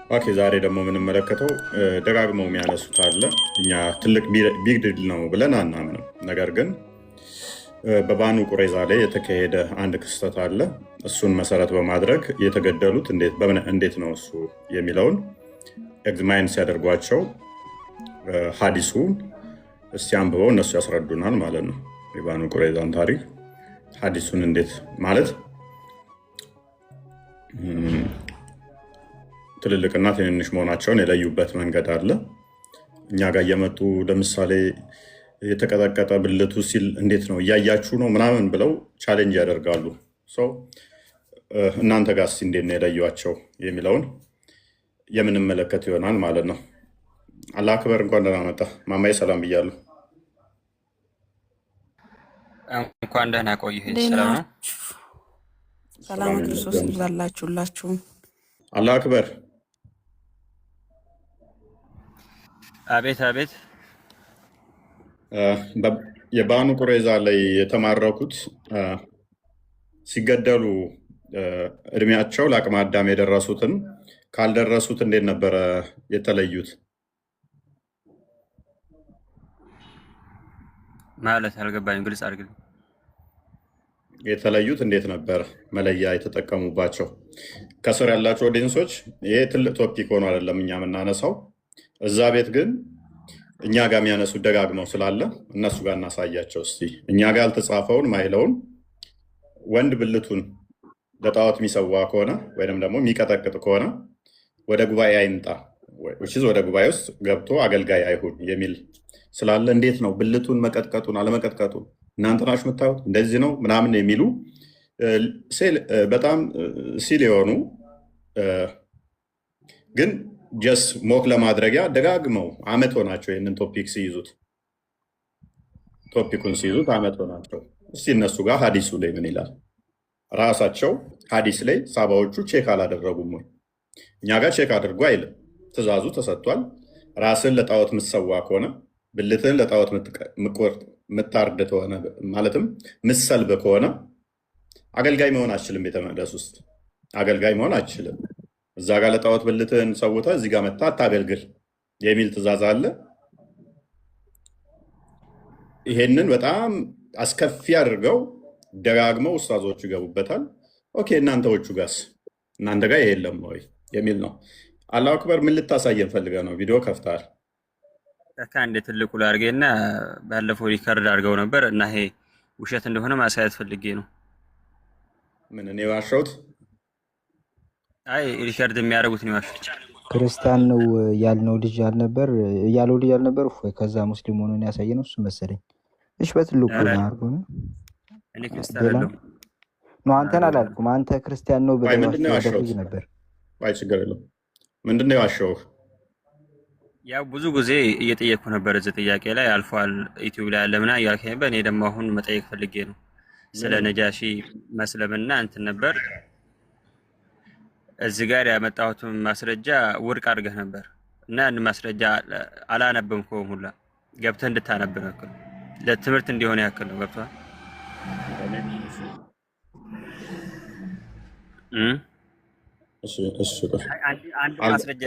ኦኬ ዛሬ ደግሞ የምንመለከተው ደጋግመው የሚያነሱት አለ። እኛ ትልቅ ቢግ ዲል ነው ብለን አናምንም። ነገር ግን በባኑ ቁረይዛ ላይ የተካሄደ አንድ ክስተት አለ። እሱን መሰረት በማድረግ የተገደሉት እንዴት ነው እሱ የሚለውን ኤግዛማይን ሲያደርጓቸው ሀዲሱን እስቲ አንብበው እነሱ ያስረዱናል ማለት ነው። የባኑ ቁረይዛን ታሪክ ሀዲሱን እንዴት ማለት ትልልቅና ትንንሽ መሆናቸውን የለዩበት መንገድ አለ። እኛ ጋር እየመጡ ለምሳሌ የተቀጠቀጠ ብልቱ ሲል እንዴት ነው እያያችሁ ነው ምናምን ብለው ቻሌንጅ ያደርጋሉ። እናንተ ጋር እስኪ እንዴት ነው የለዩቸው የሚለውን የምንመለከት ይሆናል ማለት ነው። አላህ አክበር። እንኳን ደህና መጣ ማማዬ። ሰላም ብያለሁ። እንኳን ደህና ቆይ። ሰላም ነው። ሰላም ክርስቶስ ይብዛላችሁላችሁ። አላህ አክበር። አቤት አቤት። የባኑ ቁረይዛ ላይ የተማረኩት ሲገደሉ እድሜያቸው ለአቅመ አዳም የደረሱትን ካልደረሱት እንዴት ነበረ የተለዩት? ማለት አልገባኝም፣ ግልጽ አድርግልኝ። የተለዩት እንዴት ነበር መለያ የተጠቀሙባቸው? ከስር ያላቸው ኦዲየንሶች ይሄ ትልቅ ቶፒክ ሆኖ አይደለም እኛ የምናነሳው። እዛ ቤት ግን እኛ ጋር የሚያነሱት ደጋግመው ስላለ እነሱ ጋር እናሳያቸው እስቲ። እኛ ጋር ያልተጻፈውን ማይለውን ወንድ ብልቱን ለጣዖት የሚሰዋ ከሆነ ወይም ደግሞ የሚቀጠቅጥ ከሆነ ወደ ጉባኤ አይምጣ፣ ወደ ጉባኤ ውስጥ ገብቶ አገልጋይ አይሁን የሚል ስላለ እንዴት ነው ብልቱን መቀጥቀጡን አለመቀጥቀጡን እናንተ ናችሁ የምታዩት፣ እንደዚህ ነው ምናምን የሚሉ በጣም ሲል የሆኑ ግን ጀስ ሞክ ለማድረጊያ ደጋግመው አመት ሆናቸው። ይህንን ቶፒክ ሲይዙት ቶፒኩን ሲይዙት አመት ሆናቸው። እስቲ እነሱ ጋር ሀዲሱ ላይ ምን ይላል? ራሳቸው ሀዲስ ላይ ሳባዎቹ ቼክ አላደረጉም ወይ? እኛ ጋር ቼክ አድርጎ አይልም። ትእዛዙ ተሰጥቷል። ራስን ለጣዖት ምሰዋ ከሆነ ብልትን ለጣዖት ምታርድ ከሆነ ማለትም ምሰልብ ከሆነ አገልጋይ መሆን አችልም። ቤተ መቅደስ ውስጥ አገልጋይ መሆን አችልም። እዛ ጋር ለጣዖት ብልትን ሰውተ እዚህ ጋር መታ አታገልግል የሚል ትእዛዝ አለ። ይሄንን በጣም አስከፊ አድርገው ደጋግመው ኡስታዞቹ ይገቡበታል። ኦኬ እናንተዎቹ ጋርስ እናንተ ጋር ይሄ የለም ወይ የሚል ነው። አላሁ አክበር። ምን ልታሳየን ፈልገህ ነው? ቪዲዮ ከፍተሃል። እንደ ትልቁ ላድርጌና ባለፈው ሪከርድ አድርገው ነበር እና ይሄ ውሸት እንደሆነ ማሳየት ፈልጌ ነው። ምን እኔ ዋሸሁት? አይ ሪከርድ የሚያደርጉት ነው ዋሸሁት። ክርስቲያን ነው ያልነው ልጅ ያልነበር ያለው ልጅ ያልነበር ወይ ከዛ ሙስሊም ሆኖ ያሳየነው እሱ መሰለኝ። እሺ በትልቁ ነው አርጎ ነው። እኔ ክርስቲያን አይደለሁም ነው። አንተን አላልኩም። አንተ ክርስቲያን ነው ብለህ ልጅ ነበር። አይ ችግር የለውም። ምንድነው ያዋሸሁህ? ያው ብዙ ጊዜ እየጠየቅኩ ነበር እዚህ ጥያቄ ላይ አልፏል ዩቲዩብ ላይ ያለምና ያልከኝ ነበር። እኔ ደግሞ አሁን መጠየቅ ፈልጌ ነው ስለ ነጃሺ መስለምና እንትን ነበር። እዚህ ጋር ያመጣሁትን ማስረጃ ውድቅ አድርገህ ነበር እና ያን ማስረጃ አላነበብከውም ሁላ ገብተህ እንድታነብ ነው ያክል ለትምህርት እንዲሆን ያክል ነው። ገብቶሃል? አንድ ማስረጃ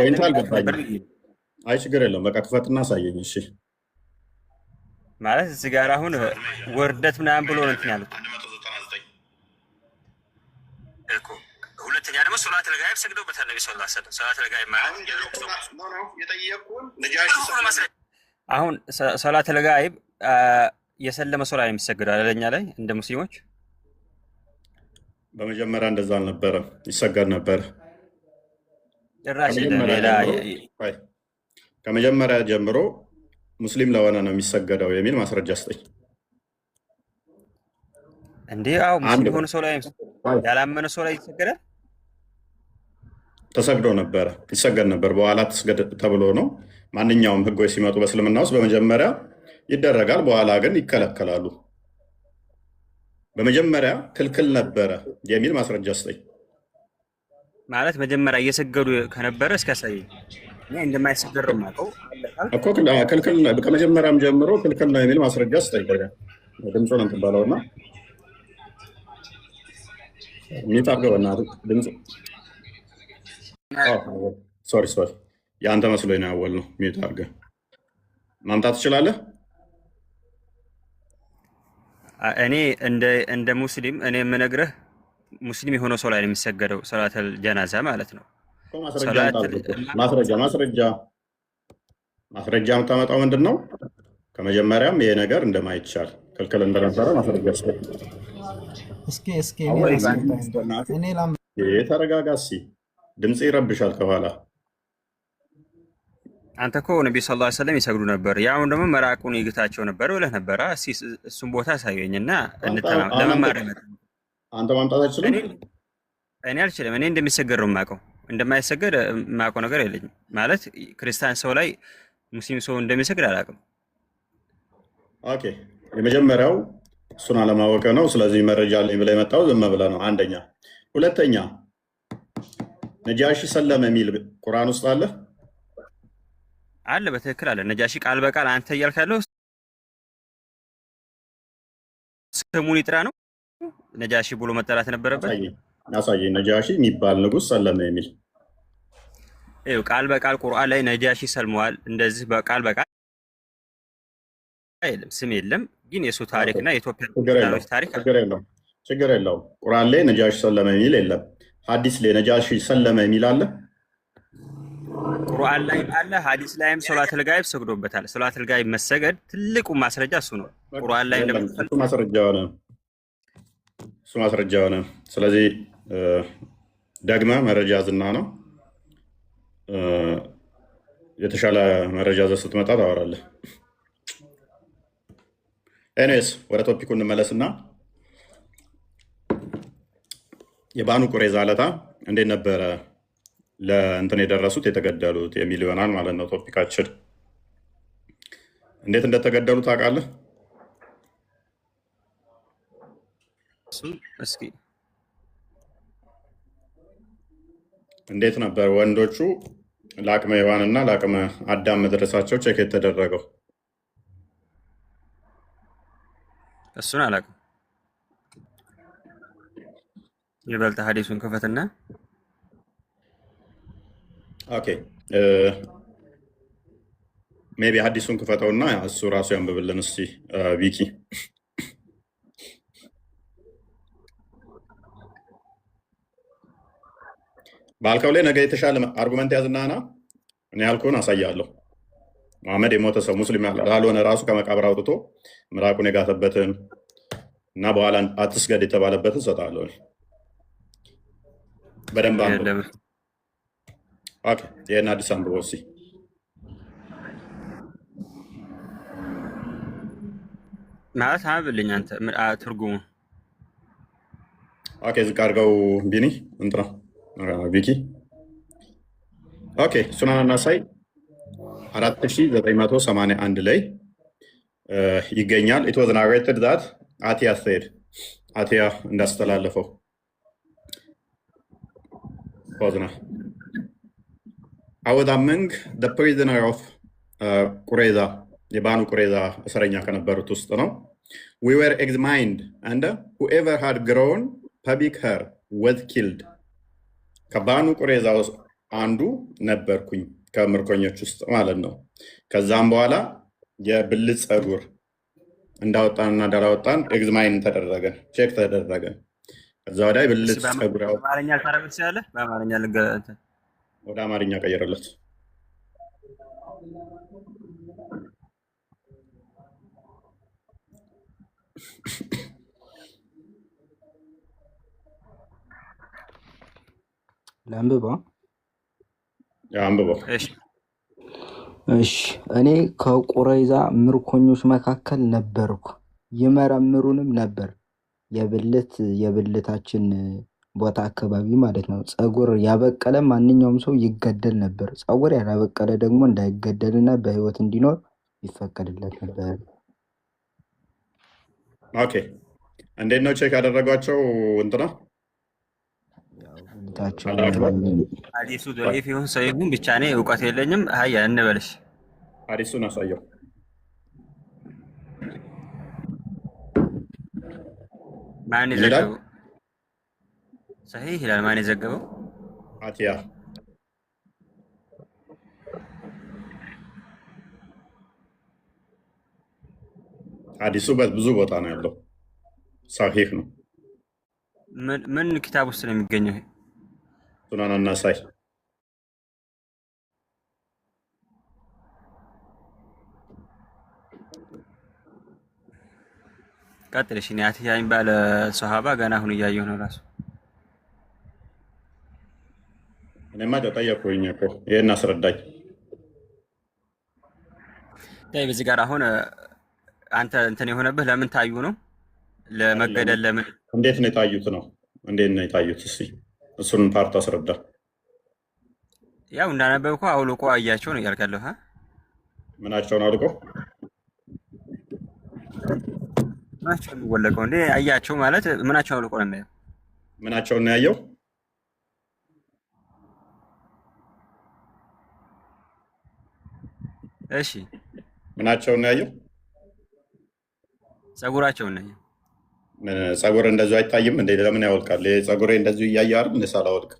አይ ችግር የለውም። በቃ ክፈትና አሳየኝ። እሺ ማለት እዚህ ጋር አሁን ወርደት ምናምን ብሎ ነው እንትን ያሉት። ሁለተኛ ደግሞ ሶላት ለጋይብ ሰግደውበታል ነብዩ ሰለላሁ ዐለይሂ ወሰለም። ሶላት ለጋይብ ማለት አሁን ሶላት ለጋይብ የሰለመ ሶላት የሚሰግደው አይደለኛ ላይ እንደ ሙስሊሞች በመጀመሪያ እንደዛ አልነበረም፣ ይሰገድ ነበር። ጭራሽ ሌላ ከመጀመሪያ ጀምሮ ሙስሊም ለሆነ ነው የሚሰገደው የሚል ማስረጃ ስጠኝ። እንዴ አው ሙስሊም ሆነ ሰው ላይ ያላመነ ሰው ላይ ይሰገዳል? ተሰግዶ ነበረ፣ ይሰገድ ነበር። በኋላ ተሰገድ ተብሎ ነው። ማንኛውም ህጎች ሲመጡ በእስልምና ውስጥ በመጀመሪያ ይደረጋል፣ በኋላ ግን ይከለከላሉ። በመጀመሪያ ክልክል ነበረ የሚል ማስረጃ ስጠኝ። ማለት መጀመሪያ እየሰገዱ ከነበረ እስከሳይ እኔ እንደማይሰገድ ነው የማውቀው እኮ ክልክል ከመጀመሪያም ጀምሮ ክልክል ነው የሚል ማስረጃ ስጠኝ። ድምፁን እንትን በለውና የሚታገው እና ድምፁ ሶሪ የአንተ መስሎኝ ነው ያወል ነው። ሚዩት አድርገህ ማምጣት ትችላለህ። እኔ እንደ ሙስሊም እኔ የምነግርህ ሙስሊም የሆነው ሰው ላይ ነው የሚሰገደው ሰላተል ጀናዛ ማለት ነው። ማስረጃ የምታመጣው ምንድን ነው? ከመጀመሪያም ይሄ ነገር እንደማይቻል ክልክል እንደነበረ ማስረጃ ተረጋጋ። ድምፅ ይረብሻል ከኋላ። አንተ እኮ ነቢዩ ሰለላሁ ዐለይሂ ወሰለም ይሰግዱ ነበር፣ ያው ደግሞ መራቁን ይግታቸው ነበር ብለህ ነበረ። እሱም ቦታ አሳየኝና ለመማር አንተ ማምጣት አትችልም። እኔ አልችልም። እኔ እንደሚሰገድ ነው የማውቀው፣ እንደማይሰገድ የማውቀው ነገር የለኝም። ማለት ክርስቲያን ሰው ላይ ሙስሊም ሰው እንደሚሰግድ አላውቅም። ኦኬ፣ የመጀመሪያው እሱን አለማወቅ ነው። ስለዚህ መረጃ አለኝ ብለህ የመጣው ዝም ብለህ ነው። አንደኛ። ሁለተኛ ነጃሺ ሰለመ የሚል ቁርአን ውስጥ አለ አለ፣ በትክክል አለ። ነጃሺ ቃል በቃል አንተ እያልክ ያለው ስሙን ይጥራ ነው። ነጃሺ ብሎ መጠራት ነበረበት። ያሳየኝ። ነጃሺ የሚባል ንጉስ ሰለመ የሚል ይኸው ቃል በቃል ቁርአን ላይ ነጃሺ ሰልመዋል። እንደዚህ በቃል በቃል የለም፣ ስም የለም። ግን የሱ ታሪክና የኢትዮጵያ ታሪክ ችግር የለውም። ቁርአን ላይ ነጃሺ ሰለመ የሚል የለም። ሐዲስ ላይ ነጃሺ ሰለመ የሚል አለ። ቁርአን ላይ አለ፣ ሐዲስ ላይም ሶላተል ጋይብ ሰግዶበታል። ሶላተል ጋይብ መሰገድ ትልቁ ማስረጃ እሱ ነው። ቁርአን ላይ እሱ ማስረጃ ሆነ። ስለዚህ ደግመ መረጃ ዝና ነው። የተሻለ መረጃ ዘ ስትመጣ ታወራለህ። ኤኒዌይስ ወደ ቶፒኩ እንመለስና የባኑ ቁረይዛ ዕለታ እንዴት ነበረ ለእንትን የደረሱት የተገደሉት የሚል ይሆናል ማለት ነው ቶፒካችን። እንዴት እንደተገደሉ ታውቃለህ? እስኪ እንዴት ነበር ወንዶቹ ለአቅመ ሔዋንና ለአቅመ አዳም መድረሳቸው ቼክ የተደረገው? እሱን አላውቅም። ይበልጥ ሐዲሱን ክፈትና ኦኬ ሜቢ ሐዲሱን ክፈተውና እሱ ራሱ ያንብብልን እስቲ ቪኪ። ባልከው ላይ ነገ የተሻለ አርጉመንት ያዝናና እኔ ያልኩህን አሳያለሁ። መሐመድ የሞተ ሰው ሙስሊም ላልሆነ ራሱ ከመቃብር አውጥቶ ምራቁን የጋተበትን እና በኋላ አትስገድ የተባለበትን ሰጣለሁ። በደንብ አንብበው። ኦኬ ይሄን አዲስ አንብበው እስኪ። ማለት አንብብልኝ አንተ ትርጉሙ። ኦኬ ዝቅ አድርገው ቢኒ እንትና ቪኪ። ኦኬ እሱን እናሳይ። 4981 ላይ ይገኛል። ኢት ዋዝ ናሬትድ ዛት አቲያ said አቲያ እንዳስተላለፈው ፖዝና I was among the prisoner of ቁረይዛ የባኑ ቁረይዛ እስረኛ ከነበሩት ውስጥ ነው። We were examined and whoever had grown pubic hair was killed። ከባኑ ቁረይዛ አንዱ ነበርኩኝ ከምርኮኞች ውስጥ ማለት ነው። ከዛም በኋላ የብልት ፀጉር እንዳወጣንና እንዳላወጣን ኤግዝማይን ተደረገን፣ ቼክ ተደረገን። ከዛ ወዲያ ብልት ፀጉር በአማርኛ ታረብስ ያለ በአማርኛ ወደ አማርኛ ቀየረለት። ለአንብበው አንብበው። እሺ እኔ ከቁረይዛ ምርኮኞች መካከል ነበርኩ፣ ይመረምሩንም ነበር። የብልታችን ቦታ አካባቢ ማለት ነው። ፀጉር ያበቀለ ማንኛውም ሰው ይገደል ነበር። ፀጉር ያላበቀለ ደግሞ እንዳይገደልና በህይወት እንዲኖር ይፈቀድለት ነበር። ኦኬ እንዴት ነው ቼክ ያደረጓቸው? እንትና ሐዲሱ ዶይፍ ይሁን ሰው ይሁን ብቻ እኔ እውቀት የለኝም። ሀያ እንበልሽ ሐዲሱን አሳየው። ማን የዘገበው? ሰሂህ ይላል። ማን የዘገበው? አቲያ ሐዲሱ ብዙ ቦታ ነው ያለው። ሳሂህ ነው። ምን ኪታብ ውስጥ ነው የሚገኘው? ሱናን አናሳይ ቀጥልሽ። እኔ አትያ የሚባል ሰሃባ ገና አሁን እያየሁ ነው ራሱ። እኔማ ጠየቅኩኝ እኮ ይሄን አስረዳኝ። በዚህ ጋር አሁን አንተ እንትን የሆነብህ ለምን ታዩ ነው? ለመገደል ለምን? እንዴት ነው የታዩት ነው? እንዴት ነው የታዩት? እስኪ እሱን ፓርት አስረዳ። ያው እንዳነበብኩ አውልቆ አያቸው ነው እያልክ ያለሁ። ምናቸውን አውልቆ? ምናቸው የሚወለቀው እንዴ? አያቸው ማለት ምናቸው አውልቆ ነው የሚያየው? ምናቸውን ነው ያየው? እሺ ምናቸውን ነው ያየው? ጸጉራቸውን ነው ያየው። ጸጉር እንደዚሁ አይታይም እንዴ? ለምን ያወልቃል? ጸጉሬ እንደዚሁ እያየ አይደል እንደ ሳላወልቅ?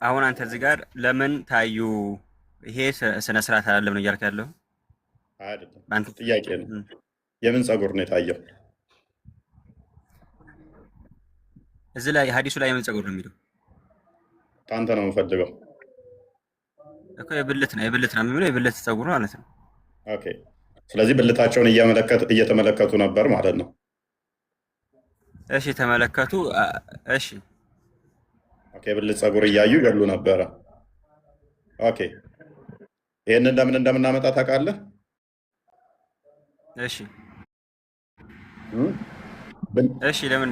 አሁን አንተ እዚህ ጋር ለምን ታዩ? ይሄ ስነ ስርዓት አይደለም ነው እያልክ ያለው? አይደለም፣ ጥያቄ ነው። የምን ጸጉር ነው የታየው? እዚህ ላይ ሐዲሱ ላይ የምን ጸጉር ነው የሚለው? ከአንተ ነው የምፈልገው እኮ። የብልት ነው የሚለው፣ የብልት ጸጉር ማለት ነው። ኦኬ። ስለዚህ ብልታቸውን እየተመለከቱ ነበር ማለት ነው። እሺ ተመለከቱ። እሺ ኦኬ። ብልት ጸጉር እያዩ ገሉ ነበረ። ኦኬ። ይህንን ለምን እንደምናመጣ ታውቃለህ? እሺ እሺ። ለምን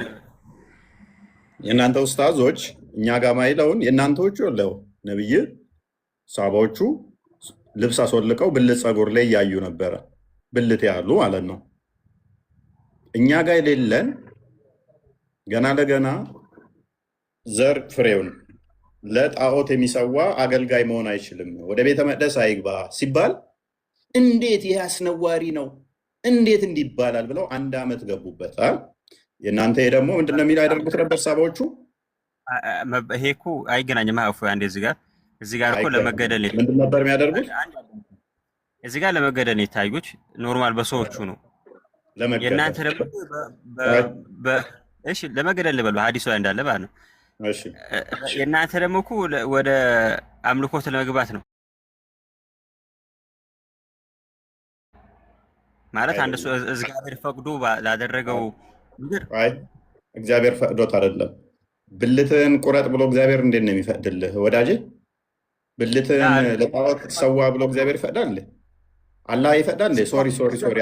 የእናንተ ኡስታዞች እኛ ጋር ማይለውን የእናንተዎቹ ለው ነብይ ሳባዎቹ ልብስ አስወልቀው ብልት ጸጉር ላይ እያዩ ነበረ። ብልት ያሉ ማለት ነው። እኛ ጋር የሌለን ገና ለገና ዘር ፍሬውን ለጣዖት የሚሰዋ አገልጋይ መሆን አይችልም፣ ወደ ቤተ መቅደስ አይግባ ሲባል እንዴት ይህ አስነዋሪ ነው እንዴት እንዲህ ይባላል ብለው 1 ዓመት ገቡበት። የእናንተ ደግሞ ምንድን ነው የሚል ያደርጉት ነበር ሳባዎቹ። ይሄ እኮ አይገናኝም። አንዴ እዚህ ጋር እኮ ለመገደል ምንድን ነበር የሚያደርጉት? እዚህ ጋር ለመገደል የታዩት ኖርማል በሰዎቹ ነው። የእናንተ ደግሞ እሺ ለመገደል ልበሉ ሐዲሱ ላይ እንዳለ ማለት ነው። እሺ የእናንተ ደግሞ እኮ ወደ አምልኮት ለመግባት ነው ማለት። አንድ ሰው እግዚአብሔር ፈቅዶ ላደረገው ምድር እግዚአብሔር ፈቅዶት አይደለም። ብልትህን ቁረጥ ብሎ እግዚአብሔር እንዴት ነው የሚፈቅድልህ ወዳጄ? ብልትህን ለጣዖት ሰዋ ብሎ እግዚአብሔር ይፈቅዳል? አላህ ይፈቅዳል? ሶሪ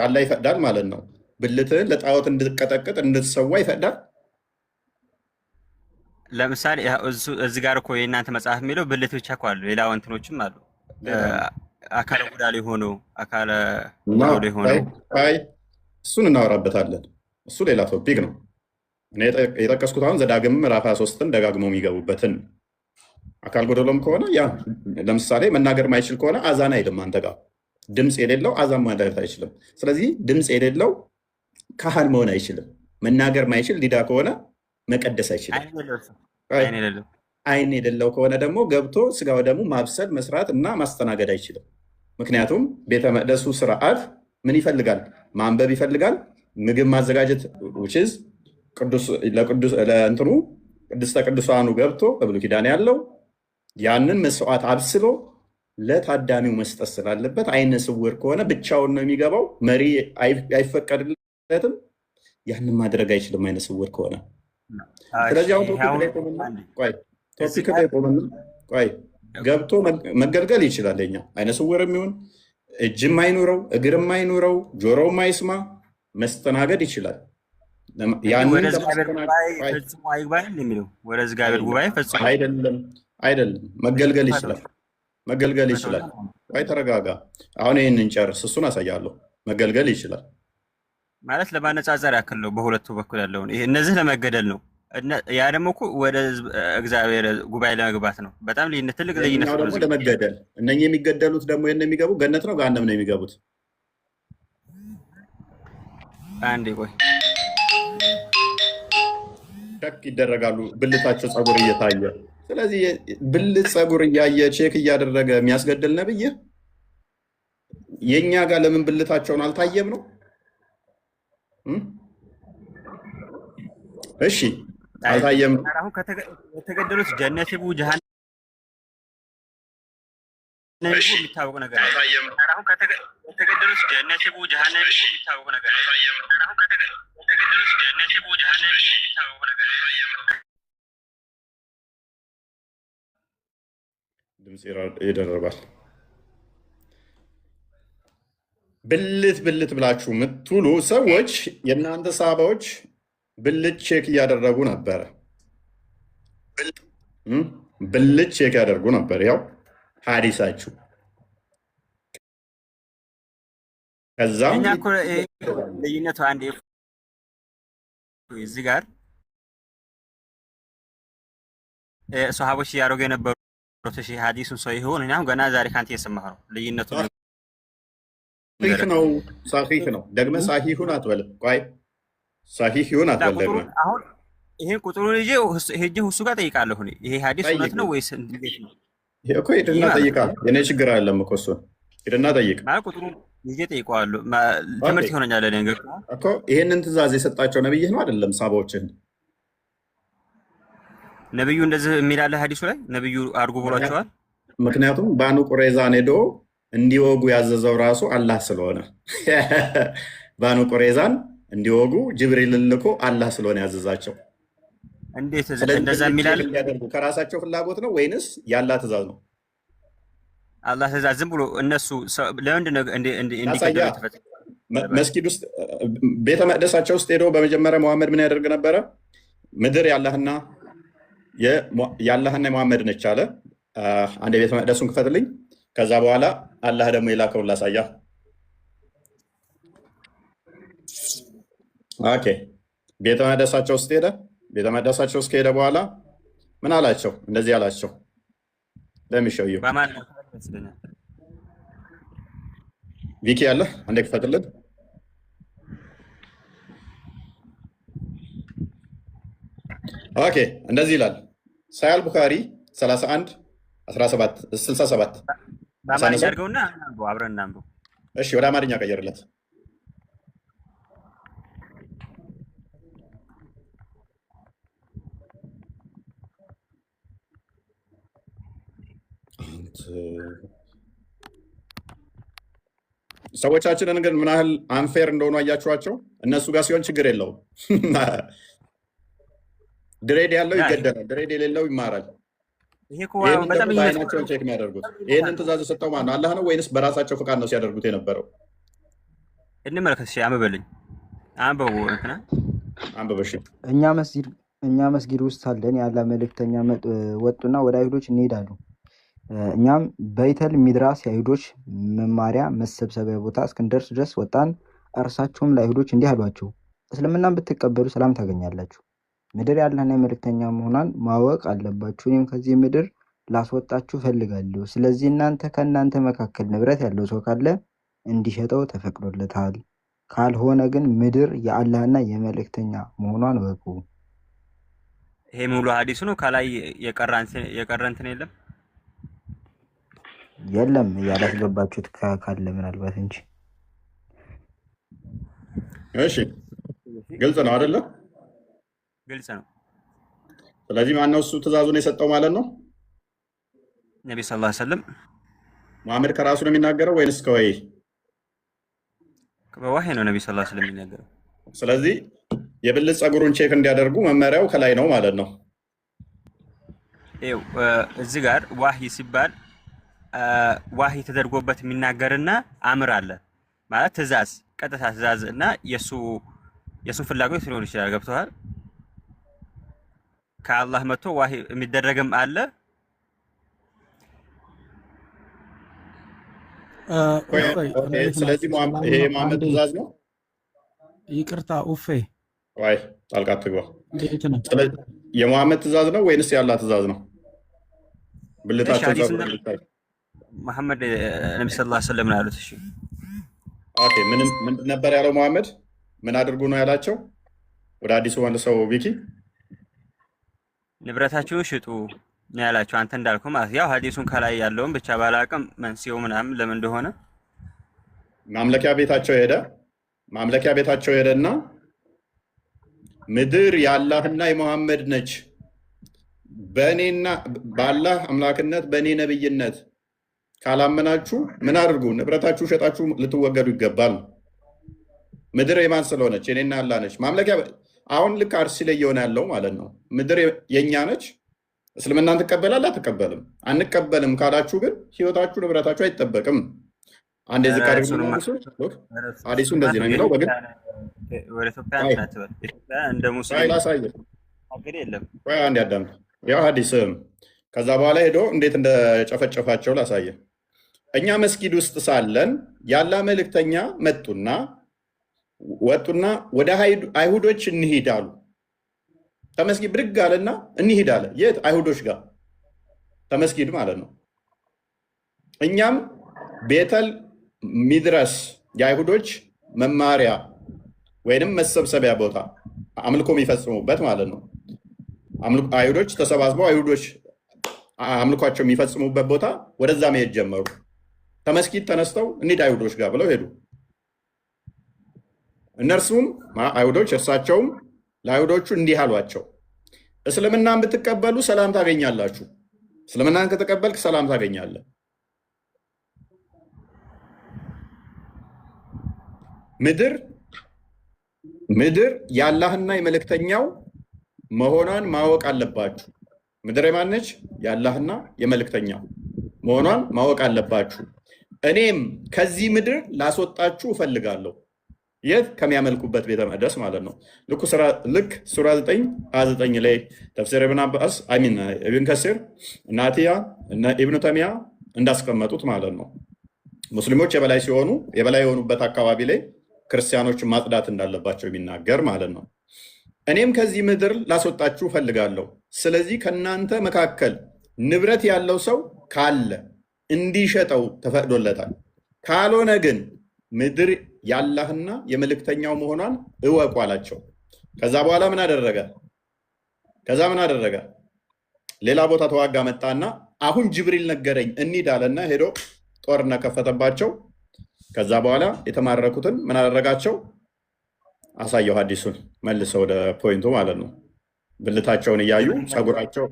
አላህ ይፈቅዳል ማለት ነው። ብልትህን ለጣዖት እንድትቀጠቅጥ እንድትሰዋ ይፈቅዳል? ለምሳሌ እዚህ ጋር እኮ የእናንተ መጽሐፍ የሚለው ብልት ብቻ እኮ አሉ፣ ሌላ እንትኖችም አሉ። አካለ ጉዳይ ሆነው አካለ ጉዳይ ሆነው እሱን እናወራበታለን። እሱ ሌላ ቶፒክ ነው። እኔ የጠቀስኩት አሁን ዘዳግም ምዕራፍ 23ን ደጋግመው የሚገቡበትን አካል ጎደሎም ከሆነ ያ ለምሳሌ መናገር ማይችል ከሆነ አዛን አይልም። አንተ ጋር ድምፅ የሌለው አዛን ማለት አይችልም። ስለዚህ ድምፅ የሌለው ካህን መሆን አይችልም። መናገር ማይችል ዲዳ ከሆነ መቀደስ አይችልም። አይን የሌለው ከሆነ ደግሞ ገብቶ ስጋው ደግሞ ማብሰል መስራት እና ማስተናገድ አይችልም። ምክንያቱም ቤተ መቅደሱ ስርዓት ምን ይፈልጋል? ማንበብ ይፈልጋል፣ ምግብ ማዘጋጀት ውችዝ ለእንትኑ ቅድስተ ቅዱሳኑ ገብቶ በብሉይ ኪዳን ያለው ያንን መስዋዕት አብስሎ ለታዳሚው መስጠት ስላለበት አይነ ስውር ከሆነ ብቻውን ነው የሚገባው። መሪ አይፈቀድለትም። ያንን ማድረግ አይችልም አይነ ስውር ከሆነ። ስለዚህ አሁን ቶፒክ ላይ ቆመን ገብቶ መገልገል ይችላል። ኛ አይነ ስውር የሚሆን እጅም አይኑረው እግርም አይኑረው ጆሮውም አይስማ መስተናገድ ይችላል። ወደ እግዚአብሔር ጉባኤ ፈጽሞ አይደለም መገልገል ይችላል። ተረጋጋ። አሁን ይህንን ጨርስ፣ እሱን አሳያለሁ። መገልገል ይችላል ማለት ለማነጻጸር ያክል ነው። በሁለቱ በኩል ያለውን ይሄ እነዚህ ለመገደል ነው። ያ ደግሞ እኮ ወደ እግዚአብሔር ጉባኤ ለመግባት ነው። በጣም ትልቅ ልዩነት ነው። ደግሞ ለመገደል እነኚህ የሚገደሉት ደግሞ የሚገቡ ገነት ነው ገሃነም ነው የሚገቡት? አንዴ ቆይ ቸክ ይደረጋሉ፣ ብልታቸው ፀጉር እየታየ። ስለዚህ ብልት ፀጉር እያየ ቼክ እያደረገ የሚያስገድል ነብይ የእኛ ጋር ለምን ብልታቸውን አልታየም ነው? እሺ አልታየም። አሁን ከተገደሉት ጀነት ይቡ ጀሃነም የሚታወቅ ነገር ነው። አሁን ከተገደሉት ጀነት ይቡ ጀሃነም የሚታወቅ ነገር ነው። አሁን ከተገደሉት ጀነት ይቡ ጀሃነም የሚታወቅ ነገር ነው። ድምፅ ይደርባል። ብልት ብልት ብላችሁ የምትውሉ ሰዎች የእናንተ ሳባዎች ብልት ቼክ እያደረጉ ነበረ። ብልት ቼክ ያደርጉ ነበር። ያው ሀዲሳችሁ ከዛም እኛ እኮ ልዩነቱ አንድ እዚህ ጋር ሰሃቦች እያደረጉ የነበሩት ሀዲሱን ሰው ይሆን እኔ አሁን ገና ዛሬ ካንተ እየሰማሁ ነው። ልዩነቱ ሳሂህ ነው፣ ሳሂህ ነው። ደግመህ ሳሂሁን አትበልም። ቆይ ሳሂህ ይሁን አትበል። ደግመህ አሁን ይሄን ቁጥሩን ሄጄ እሱ ጋር ጠይቃለሁ። ይሄ ሀዲስ እውነት ነው ወይስ እንዴት ነው? እኮ ሂድና ጠይቃ። የኔ ችግር አይደለም እኮ እሱን ሂድና ጠይቅ። ማለት ቁጥሩን ሄጄ ጠይቀዋለሁ። ትምህርት ይሆነኛል ለኔ እኮ። ይሄንን ትእዛዝ የሰጣቸው ነብይህ ነው አይደለም? ሳባዎችን ነብዩ እንደዚህ የሚላለ ሀዲሱ ላይ ነብዩ አድርጎ ብሏቸዋል። ምክንያቱም ባኑ ቁረይዛን ሄዶ እንዲወጉ ያዘዘው ራሱ አላህ ስለሆነ ባኑ ቁረይዛን እንዲወጉ ጅብሪል ልኮ አላህ ስለሆነ ያዘዛቸው። እንዴት እንደዛ የሚላል ከራሳቸው ፍላጎት ነው ወይንስ ያላህ ትእዛዝ ነው? አላህ ትእዛዝ ዝም ብሎ እነሱ ለምንድን ነው እንዲቀደሉ ተፈጠረ? መስጊድ ውስጥ ቤተ መቅደሳቸው ውስጥ ሄዶ በመጀመሪያ መሐመድ ምን ያደርግ ነበረ? ምድር ያላህና የመሐመድ ነች አለ። አንድ ቤተ መቅደሱን ክፈትልኝ። ከዛ በኋላ አላህ ደግሞ የላከውን ላሳያ። ኦኬ ቤተ መቅደሳቸው ውስጥ ሄደ። ቤተ መቅደሳቸው ውስጥ ከሄደ በኋላ ምን አላቸው? እንደዚህ አላቸው። ለሚሸዩ ቪኪ ያለ አንዴ ክፈትልን። ኦኬ እንደዚህ ይላል። ሳያል ቡኻሪ 31 17 67 በአማርኛ አድርገውና አብረን እናንብብ። እሺ ወደ አማርኛ ቀየርለት። ሰዎቻችንን ግን ምን ያህል አንፌር እንደሆኑ አያችኋቸው። እነሱ ጋር ሲሆን ችግር የለውም። ድሬድ ያለው ይገደላል፣ ድሬድ የሌለው ይማራል። በአይናቸውን ቼክ የሚያደርጉት ይህንን ትእዛዝ የሰጠው ማነው? አላህ ነው ወይንስ በራሳቸው ፈቃድ ነው ሲያደርጉት የነበረው? እንመለከት። አንብበልኝ፣ አንብበው እንትና አንብበሽ። እኛ መስጊድ ውስጥ ሳለን ያለ መልእክተኛ ወጡና ወደ አይሁዶች እንሄዳሉ። እኛም በይተል ሚድራስ የአይሁዶች መማሪያ መሰብሰቢያ ቦታ እስክንደርስ ድረስ ወጣን። እርሳቸውም ለአይሁዶች እንዲህ አሏቸው፣ እስልምናን ብትቀበሉ ሰላም ታገኛላችሁ። ምድር ያለህና የመልእክተኛ መሆኗን ማወቅ አለባችሁ። እኔም ከዚህ ምድር ላስወጣችሁ ፈልጋለሁ። ስለዚህ ከእናንተ መካከል ንብረት ያለው ሰው ካለ እንዲሸጠው ተፈቅዶለታል። ካልሆነ ግን ምድር የአላህና የመልእክተኛ መሆኗን ወቁ። ይሄ ሙሉ ሀዲሱ ነው። ከላይ የቀረ እንትን የለም ያላስገባችሁት ካለ ምናልባት እንጂ። እሺ ግልጽ ነው አይደለ? ግልጽ ነው። ስለዚህ ማነው እሱ ትእዛዙን የሰጠው ማለት ነው? ነቢ ሰለላሁ ዐለይሂ ወሰለም። መሐመድ ከራሱ ነው የሚናገረው ወይንስ ከወይ? በዋሂ ነው ነቢ ሰለላሁ ዐለይሂ ወሰለም የሚናገረው። ስለዚህ የብልት ፀጉሩን ቼክ እንዲያደርጉ መመሪያው ከላይ ነው ማለት ነው። እዚህ ጋር ዋሂ ሲባል ዋሂ ተደርጎበት የሚናገርና አምር አለ ማለት ትእዛዝ፣ ቀጥታ ትእዛዝ እና የእሱን ፍላጎት ሊሆን ይችላል። ገብተዋል? ከአላህ መጥቶ ዋሂ የሚደረግም አለ። ስለዚህ ይሄ መሐመድ ትእዛዝ ነው። ይቅርታ ኡፌ ወይ ጣልቃ ትግባ። የመሐመድ ትእዛዝ ነው ወይንስ ያላህ ትእዛዝ ነው? ብልታቸው መሐመድ ነቢ ሰለላሁ ዐለይሂ ወሰለም ያሉት። እሺ ኦኬ ምንም ነበር ያለው መሐመድ? ምን አድርጉ ነው ያላቸው? ወደ አዲሱ መልሰው ቢኪ ንብረታችሁን ሽጡ ነው ያላቸው። አንተ እንዳልከው ማለት ያው ሐዲሱን ከላይ ያለውን ብቻ ባላቅም መንስኤው ምናምን ለምን እንደሆነ ማምለኪያ ቤታቸው ሄደና ምድር የአላህና የመሐመድ ነች፣ በእኔና በአላህ አምላክነት በእኔ ነብይነት ካላመናችሁ ምን አድርጉ? ንብረታችሁ ሸጣችሁ ልትወገዱ ይገባል። ምድር የማን ስለሆነች? የኔና አላህ ነች። ማምለኪያ አሁን ልክ አርሲ ላይ እየሆነ ያለው ማለት ነው። ምድር የእኛ ነች። እስልምናን ትቀበላለህ? አትቀበልም? አንቀበልም ካላችሁ ግን ህይወታችሁ ንብረታችሁ አይጠበቅም። አንድ የዚህ ቃል ሐዲሱ እንደዚህ ነው የሚለው። በግን ወደ ኢትዮጵያ እንትናትበል ኢትዮጵያ እንደ ሙስሊም ላሳየህ ሀገር የለም። አንድ ያዳምጥ። ያው ሐዲስ ከዛ በኋላ ሄዶ እንዴት እንደጨፈጨፋቸው ላሳየህ። እኛ መስጊድ ውስጥ ሳለን ያላ መልእክተኛ ወጡና ወደ አይሁዶች እንሂድ አሉ። ተመስጊድ ብድግ አለና እንሂድ አለ። የት? አይሁዶች ጋር ተመስጊድ ማለት ነው። እኛም ቤተል ሚድረስ የአይሁዶች መማሪያ ወይንም መሰብሰቢያ ቦታ አምልኮ የሚፈጽሙበት ማለት ነው። አይሁዶች ተሰባስበው አይሁዶች አምልኳቸው የሚፈጽሙበት ቦታ ወደዛ መሄድ ጀመሩ። ተመስጊድ ተነስተው እንሂድ አይሁዶች ጋር ብለው ሄዱ። እነርሱም አይሁዶች እርሳቸውም ለአይሁዶቹ እንዲህ አሏቸው፣ እስልምናን ብትቀበሉ ሰላም ታገኛላችሁ። እስልምናን ከተቀበልክ ሰላም ታገኛለህ። ምድር የአላህና የመልእክተኛው መሆኗን ማወቅ አለባችሁ። ምድር የማነች? የአላህና የመልእክተኛው መሆኗን ማወቅ አለባችሁ። እኔም ከዚህ ምድር ላስወጣችሁ እፈልጋለሁ። የት? ከሚያመልኩበት ቤተ መቅደስ ማለት ነው። ልክ ሱራ 9 ላይ ተፍሲር ኢብን አባስ ኢብን ከሲር እና አቲያ እና ኢብኑ ተሚያ እንዳስቀመጡት ማለት ነው። ሙስሊሞች የበላይ ሲሆኑ የበላይ የሆኑበት አካባቢ ላይ ክርስቲያኖችን ማጽዳት እንዳለባቸው የሚናገር ማለት ነው። እኔም ከዚህ ምድር ላስወጣችሁ እፈልጋለሁ። ስለዚህ ከእናንተ መካከል ንብረት ያለው ሰው ካለ እንዲሸጠው ተፈቅዶለታል። ካልሆነ ግን ምድር የአላህና የመልእክተኛው መሆኗን እወቁ አላቸው። ከዛ በኋላ ምን አደረገ? ሌላ ቦታ ተዋጋ መጣና አሁን ጅብሪል ነገረኝ እንሂድ አለና ሄዶ ጦርነት ከፈተባቸው። ከዛ በኋላ የተማረኩትን ምን አደረጋቸው? አሳየው። ሐዲሱን መልሰው ወደ ፖይንቱ ማለት ነው። ብልታቸውን እያዩ ፀጉራቸው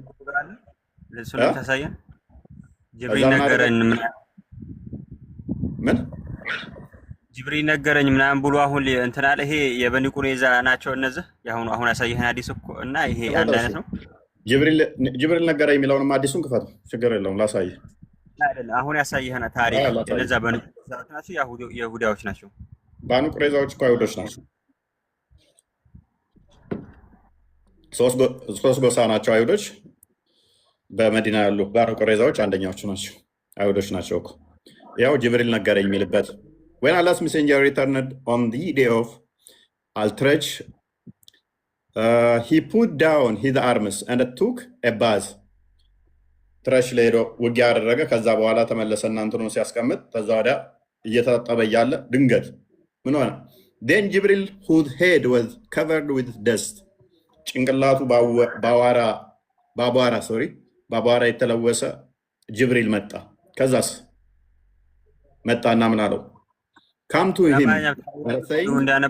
ጅብሪል ነገረኝ ምናምን ብሎ አሁን እንትን አለ። ይሄ የበኒ ቁረይዛ ናቸው እነዚህ አሁን ያሳየህን ሐዲስ እኮ እና ይሄ አንድ አይነት ነው። ጅብሪል ነገረኝ የሚለውንም ሐዲሱን ክፈቱ፣ ችግር የለውም ላሳየህ። አይደለም አሁን ያሳየህን ታሪክ እነዛ በኒ ቁረይዛዎች ናቸው፣ ይሁዳዎች ናቸው። በኒ ቁረይዛዎች እኮ አይሁዶች ናቸው። ሶስት ጎሳ ናቸው አይሁዶች። በመዲና ያሉ በኒ ቁረይዛዎች አንደኛዎቹ ናቸው፣ አይሁዶች ናቸው እኮ። ያው ጅብሪል ነገረኝ የሚልበት when Allah's messenger returned on the day of Al-Traj, he put down his arms and took a bath. ትረሽ ላይ ሄዶ ውጊያ አደረገ። ከዛ በኋላ ተመለሰና እንትኑን ሲያስቀምጥ ከዛ ወዲያ እየተጣጠበ እያለ ድንገት ምን ሆነ? then Jibril whose head was covered with dust, ጭንቅላቱ በአቧራ የተለወሰ ጅብሪል መጣ። ከዛስ መጣና ምን አለው? come to him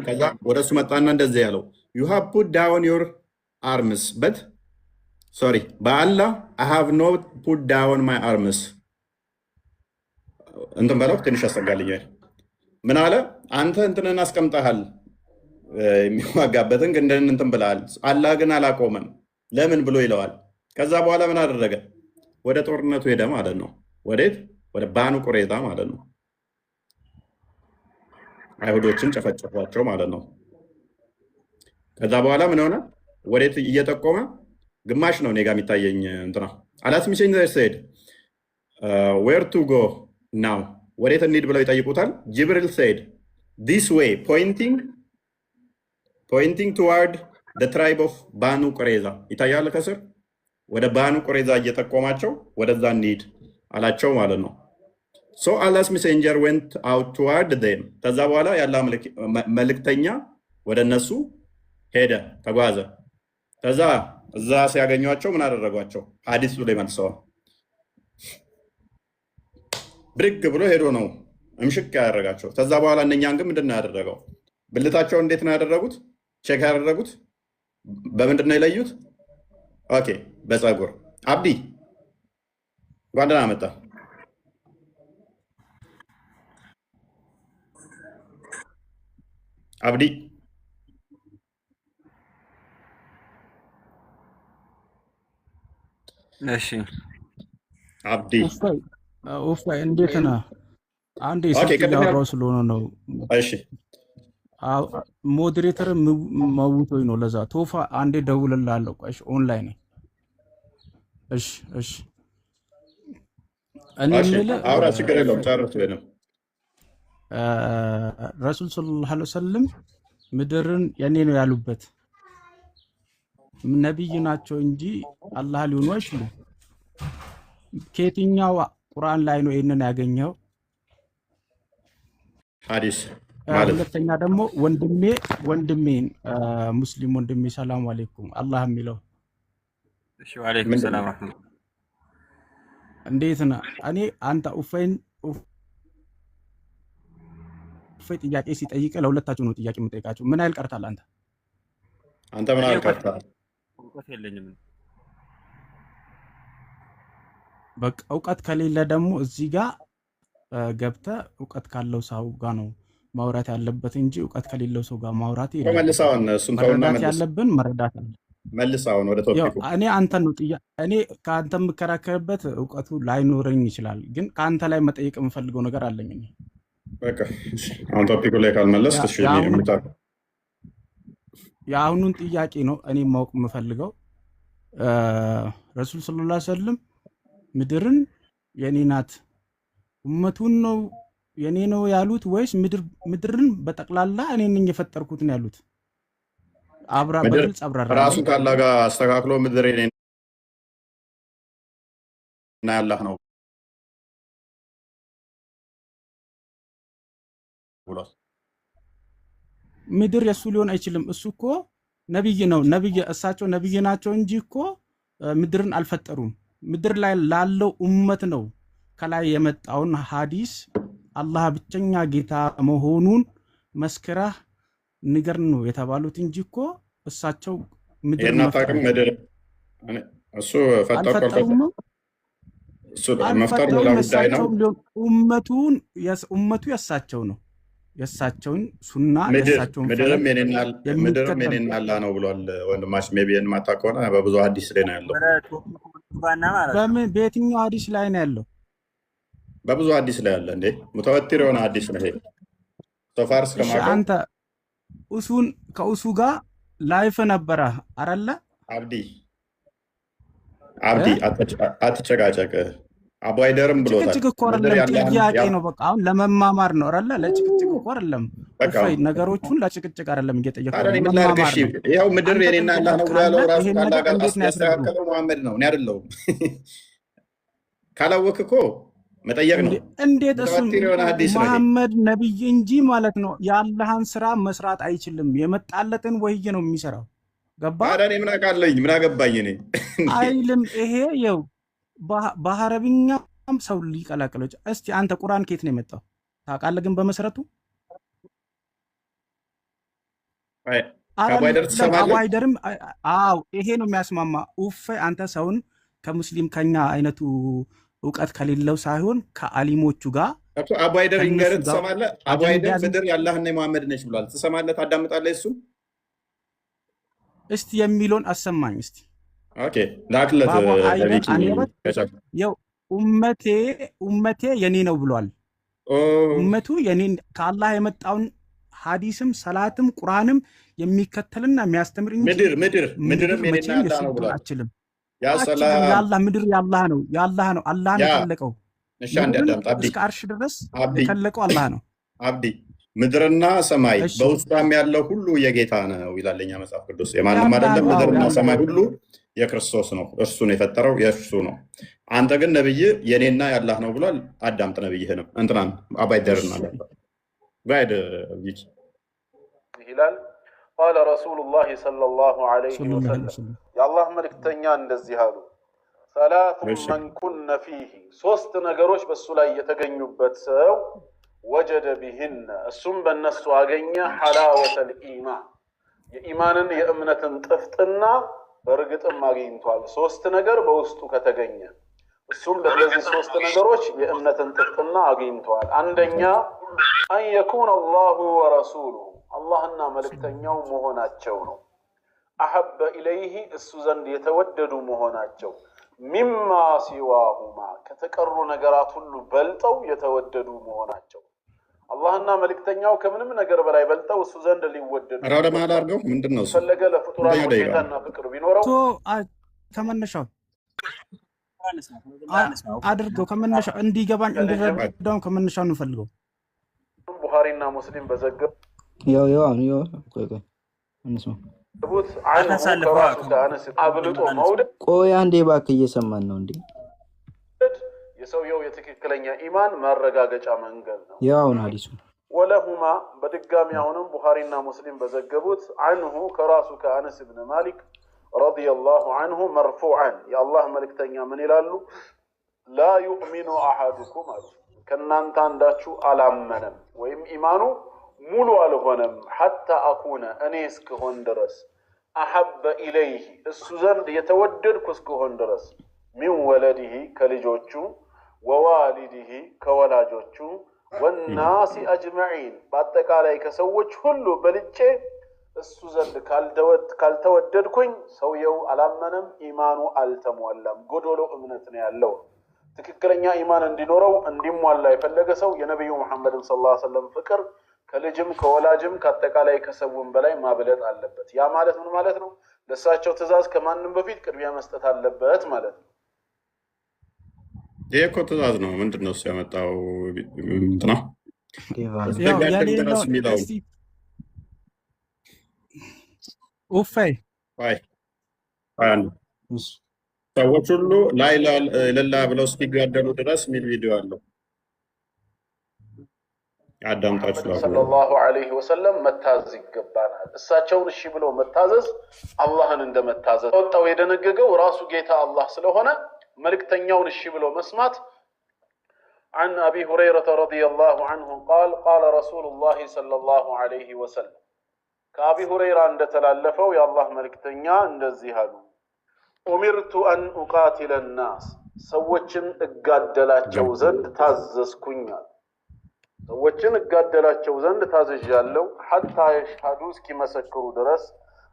ከዛ ወደ እሱ መጣና እንደዚህ ያለው you have put down your arms but በአላህ I have not put down my arms እንትን በለው ትንሽ ያስጠጋልኛል። ምን አለ? አንተ እንትንን አስቀምጠሃል የሚዋጋበትን ግን እንትን ብለሃል፣ አላህ ግን አላቆመም። ለምን ብሎ ይለዋል። ከዛ በኋላ ምን አደረገ? ወደ ጦርነቱ ሄደ ማለት ነው። ወዴት? ወደ ባኑ ቁረይዛ ማለት ነው። አይሁዶችን ጨፈጨፏቸው ማለት ነው። ከዛ በኋላ ምን ሆነ? ወዴት እየጠቆመ ግማሽ ነው እኔ ጋ የሚታየኝ እንትና አላስ ሚሴንጀር ሰይድ ዌር ቱ ጎ ናው፣ ወዴት እንሂድ ብለው ይጠይቁታል። ጅብሪል ሰይድ ዲስ ዌይ ፖይንቲንግ ቱዋርድ ትራይብ ኦፍ ባኑ ቁረይዛ ይታያል ከስር። ወደ ባኑ ቁረይዛ እየጠቆማቸው ወደዛ እንሂድ አላቸው ማለት ነው። ሶ አላስ ሜሴንጀር ዌንት አውት ቱዋርድ ዜም። ከዛ በኋላ ያለ መልእክተኛ ወደ እነሱ ሄደ፣ ተጓዘ። ከዛ እዛ ሲያገኟቸው ምን አደረጓቸው? ሐዲስ ብሎ ይመልሰዋል። ብድግ ብሎ ሄዶ ነው እምሽክ ያደረጋቸው። ከዛ በኋላ እነኛን ግን ምንድን ነው ያደረገው? ብልታቸውን እንዴት ነው ያደረጉት? ቼክ ያደረጉት በምንድን ነው የለዩት? ኦኬ በፀጉር። አብዲ እንኳን ደህና መጣ። አብዲ እሺ አብዲ ኡፋይ እንዴት ነህ? አንዴ ኦኬ ስልክ ቅድም እያወራሁ ስለሆነ ነው። እሺ ሞዴሬተር መውቶኝ ነው። ለዛ ቶፋ አንዴ ደውልልሃለሁ። ቆይ ኦንላይን ነኝ። እሺ እሺ። እኔ እሺ የምልህ አውራ፣ ችግር የለውም ጨርስ። ወይንም ረሱል ሰለላሁ ዐለይሂ ወሰለም ምድርን የኔ ነው ያሉበት ነቢይ ናቸው እንጂ አላህ ሊሆኑ አይችሉም። ከየትኛው ቁርአን ላይ ነው ይሄንን ያገኘው? ሐዲስ ማለት ሁለተኛ ደግሞ ወንድሜን ሙስሊም ወንድሜ ሰላም አለይኩም አላህ የሚለው እሺ ወአለይኩም ሰላም ወራህመቱላህ እንዴት ነህ? እኔ አንተ ኡፋይ ጥያቄ ሲጠይቅ ለሁለታችሁ ነው ጥያቄ የምጠይቃችሁ። ምን ያህል ቀርታል? አንተ ምን ያህል ቀርታል? እውቀት የለኝም። በቃ እውቀት ከሌለ ደግሞ እዚህ ጋር ገብተህ እውቀት ካለው ሰው ጋር ነው ማውራት ያለበት እንጂ እውቀት ከሌለው ሰው ጋር ማውራት የለም። መልሳውን እሱን ተውና መረዳት ያለብን መረዳት አለ። መልሳውን ወደ ቶፒኩ። እኔ አንተን ነው እኔ ከአንተ የምከራከርበት እውቀቱ ላይኖረኝ ይችላል፣ ግን ከአንተ ላይ መጠየቅ የምፈልገው ነገር አለኝ። እኔ በቃ አሁን ቶፒኩ ላይ ካልመለስ እሺ የአሁኑን ጥያቄ ነው እኔ ማወቅ የምፈልገው። ረሱል ሰለላሁ ዐለይሂ ወሰለም ምድርን የኔ ናት ኡመቱን ነው የኔ ነው ያሉት ወይስ ምድርን በጠቅላላ እኔ ነኝ የፈጠርኩት ነው ያሉት? በግልጽ አብራራ። ራሱ ካላህ ጋር አስተካክሎ ምድር የኔ እና ያላህ ነው ብሏል። ምድር የሱ ሊሆን አይችልም። እሱ እኮ ነብይ ነው። እሳቸው ነብይ ናቸው እንጂ እኮ ምድርን አልፈጠሩም። ምድር ላይ ላለው ኡመት ነው ከላይ የመጣውን ሐዲስ አላህ ብቸኛ ጌታ መሆኑን መስክራህ ንገር ነው የተባሉት እንጂ እኮ እሳቸው ምድር ምድር እሱ ፈጠሩ ነው። እሱ መፍጠር ሌላ ጉዳይ ነው። ኡመቱ የእሳቸው ነው። የእሳቸውን ሱና የእሳቸውን ምድርም የኔና አላህ ነው ብሏል። ወንድማሽ ሜቢ የማታ ከሆነ በብዙ ሐዲስ ላይ ነው ያለው። በየትኛው ሐዲስ ላይ ነው ያለው? በብዙ ሐዲስ ላይ አለ። እንዴ ሙተወቲር የሆነ ሐዲስ ነው ይሄ። ሶፋር እስከማውቀው አንተ ከኡሱ ጋር ላይፍ ነበረ አይደለ? አብዲ አትጨቃጨቅ። አባይደርም ብሎታል። ጭቅጭቅ እኮ አይደለም፣ ጥያቄ ነው። በቃ አሁን ለመማማር ነው አይደለ? ለጭቅጭቅ እኮ አይደለም። ነገሮቹን ለጭቅጭቅ አይደለም እየጠየቀ ያው ምድር የኔና አላህ ነው ብሎ ያለው ራሱ ካላህ ጋር ያስተካከለው መሐመድ ነው፣ እኔ አይደለሁም። ካላወቅህ እኮ መጠየቅ ነው። እንዴት እሱ መሐመድ ነብይ እንጂ ማለት ነው የአላህን ስራ መስራት አይችልም። የመጣለትን ወህይ ነው የሚሰራው። ገባ? እኔ ምን አውቃለኝ? ምን አገባኝ እኔ አይልም። ይሄ ይኸው በአረብኛም ሰው ሊቀላቅለው። እስቲ አንተ ቁርአን ከየት ነው የመጣው ታውቃለህ? ግን በመሰረቱ አባይደርም አዎ፣ ይሄ ነው የሚያስማማ። ኡፍ አንተ ሰውን ከሙስሊም ከኛ አይነቱ እውቀት ከሌለው ሳይሆን ከአሊሞቹ ጋር አባይደር ይንገርህ። ትሰማለህ? አባይደር ምድር የአላህና የመሐመድ ነች ብሏል። ትሰማለህ? ታዳምጣለህ? እሱ እስቲ የሚለውን አሰማኝ እስቲ። ኦኬ ላክለት። ያው ኡመቴ የኔ ነው ብሏል። ኡመቱ የኔ ከአላህ የመጣውን ሐዲስም ሰላትም ቁርአንም የሚከተልና የሚያስተምር እንጂ ምድርም የኔና አላህ ነው ብሏል። አችልም የአላህ ምድር የአላህ ነው። አላህ ነው የፈለቀው። እሺ አንድ አዳምጥ። አብዲ እስከ አርሽ ድረስ የፈለቀው አላህ ነው። አብዲ ምድርና ሰማይ በውስጧም ያለው ሁሉ የጌታ ነው ይላል የኛ መጽሐፍ ቅዱስ። የማንም አይደለም። ምድርና ሰማይ ሁሉ የክርስቶስ ነው። እርሱ ነው የፈጠረው፣ የእሱ ነው። አንተ ግን ነብይ የኔና ያላህ ነው ብሏል። አዳምጥ ነብይህንም እንትናን አባይደርና ጋይድ ይላል። ቃለ ረሱሉላሂ ሰለላሁ ዐለይሂ ወሰለም የአላህ መልእክተኛ እንደዚህ አሉ። ሰላቱን መን ኩነ ፊህ ሶስት ነገሮች በሱ ላይ የተገኙበት ሰው ወጀደ ቢህነ እሱም በእነሱ አገኘ ሐላወተል ኢማን የኢማንን የእምነትን ጥፍጥና በእርግጥም አግኝቷል። ሶስት ነገር በውስጡ ከተገኘ እሱም በእነዚህ ሶስት ነገሮች የእምነትን ጥፍጥና አግኝቷል። አንደኛ አን የኩነ አላሁ ወረሱሉሁ አላህና መልእክተኛው መሆናቸው ነው። አሐበ ኢለይህ እሱ ዘንድ የተወደዱ መሆናቸው ሚማ ሲዋሁማ ከተቀሩ ነገራት ሁሉ በልጠው የተወደዱ መሆናቸው አላህና መልእክተኛው ከምንም ነገር በላይ በልጠው እሱ ዘንድ ሊወደዱ ምንድነው ፈለገ ለፍጡራን ጌታና ፍቅር ቢኖረው ከመነሻው አድርገው ከመነሻው እንዲገባኝ እንዲረዳው ከመነሻው ነው ፈልገው ቡኻሪና ሙስሊም በዘገብ ቆይ አንዴ እባክህ እየሰማን ነው እንዴ? የሰውየው የትክክለኛ ኢማን ማረጋገጫ መንገድ ነው። ያውን ሐዲሱ ወለሁማ በድጋሚ አሁንም ቡኻሪና ሙስሊም በዘገቡት አንሁ ከራሱ ከአነስ ብን ማሊክ ረዲየላሁ አንሁ መርፉዓን የአላህ መልእክተኛ ምን ይላሉ? ላ ዩእሚኑ አሐዱኩም አሉ ከእናንተ አንዳችሁ አላመነም ወይም ኢማኑ ሙሉ አልሆነም ሐታ አኩነ እኔ እስክሆን ድረስ አሐበ ኢለይህ እሱ ዘንድ የተወደድኩ እስክሆን ድረስ ሚን ወለዲህ ከልጆቹ ወዋሊዲህ ከወላጆቹ ወናሲ አጅመዒን በአጠቃላይ ከሰዎች ሁሉ በልጬ እሱ ዘንድ ካልተወደድኩኝ ሰውየው አላመነም፣ ኢማኑ አልተሟላም፣ ጎዶሎ እምነት ነው ያለው። ትክክለኛ ኢማን እንዲኖረው እንዲሟላ የፈለገ ሰው የነቢዩ ሙሐመድን ሰለላሁ ዐለይሂ ወሰለም ፍቅር ከልጅም ከወላጅም ከአጠቃላይ ከሰውም በላይ ማብለጥ አለበት። ያ ማለት ምን ማለት ነው? ለእሳቸው ትእዛዝ ከማንም በፊት ቅድሚያ መስጠት አለበት ማለት ነው። ይሄ እኮ ትእዛዝ ነው። ምንድን ነው እሱ ያመጣው? እንትና ሰዎች ሁሉ ላይ ለላ ብለው እስኪጋደሉ ድረስ የሚል ቪዲዮ አለው። አዳምጣችሁ ሰለላሁ ዐለይሂ ወሰለም መታዘዝ ይገባናል። እሳቸውን እሺ ብሎ መታዘዝ አላህን እንደመታዘዝ ወጣው የደነገገው ራሱ ጌታ አላህ ስለሆነ መልእክተኛውን እሺ ብሎ መስማት። عن أبي هريرة رضي الله عنه قال قال رسول الله صلى الله عليه وسلم كأبي هريرة عند تلالفه يا الله ملكتنيا عند الزهاد أمرت أن أقاتل الناس سوتشن اقادلاتشو زند تازز كنيا سوتشن اقادلاتشو زند تازز جالو حتى يشهدوا اسكي مسكروا درس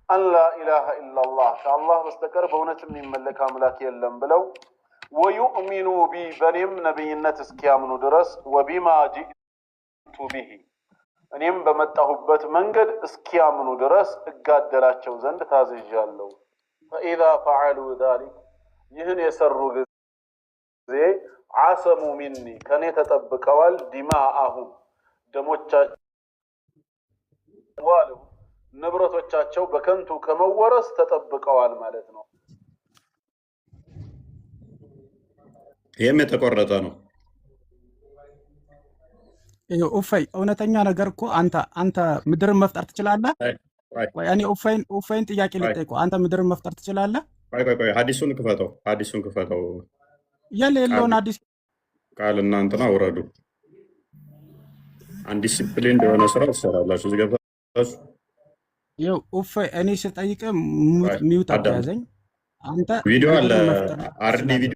أن لا إله إلا الله كالله بستكر بونة من ملك أملاك يلم بلو ويؤمنوا بي بنيم نبينة اسكيامنوا درس وبما جئت به أنيم بمتهبت منقد اسكيامنوا درس اقادلاتشو زند تازز جالو فإذا فعلوا ذلك يهن يسروا زي عاصموا مني كان يتطبقوا دماءهم دموچا والو ንብረቶቻቸው በከንቱ ከመወረስ ተጠብቀዋል ማለት ነው። ይሄም የተቆረጠ ነው። ኡፈይ እውነተኛ ነገር እኮ አንተ ምድርን መፍጠር ትችላለህ ወይ? እኔ ኡፈይን ጥያቄ ልጠይቀው። አንተ ምድርን መፍጠር ትችላለህ? ቆይ ሐዲሱን ክፈተው። የሌለውን ሐዲስ ቃል እናንተና ወረዱ። አንዲሲፕሊን እንደሆነ ስራ ትሰራላችሁ። እዚህ ገብታችሁ ይኸው ኡፈይ እኔ ስጠይቅ ሚውት አታያዘኝ። አንተ ቪዲዮ አለ አርዲ ቪዲዮ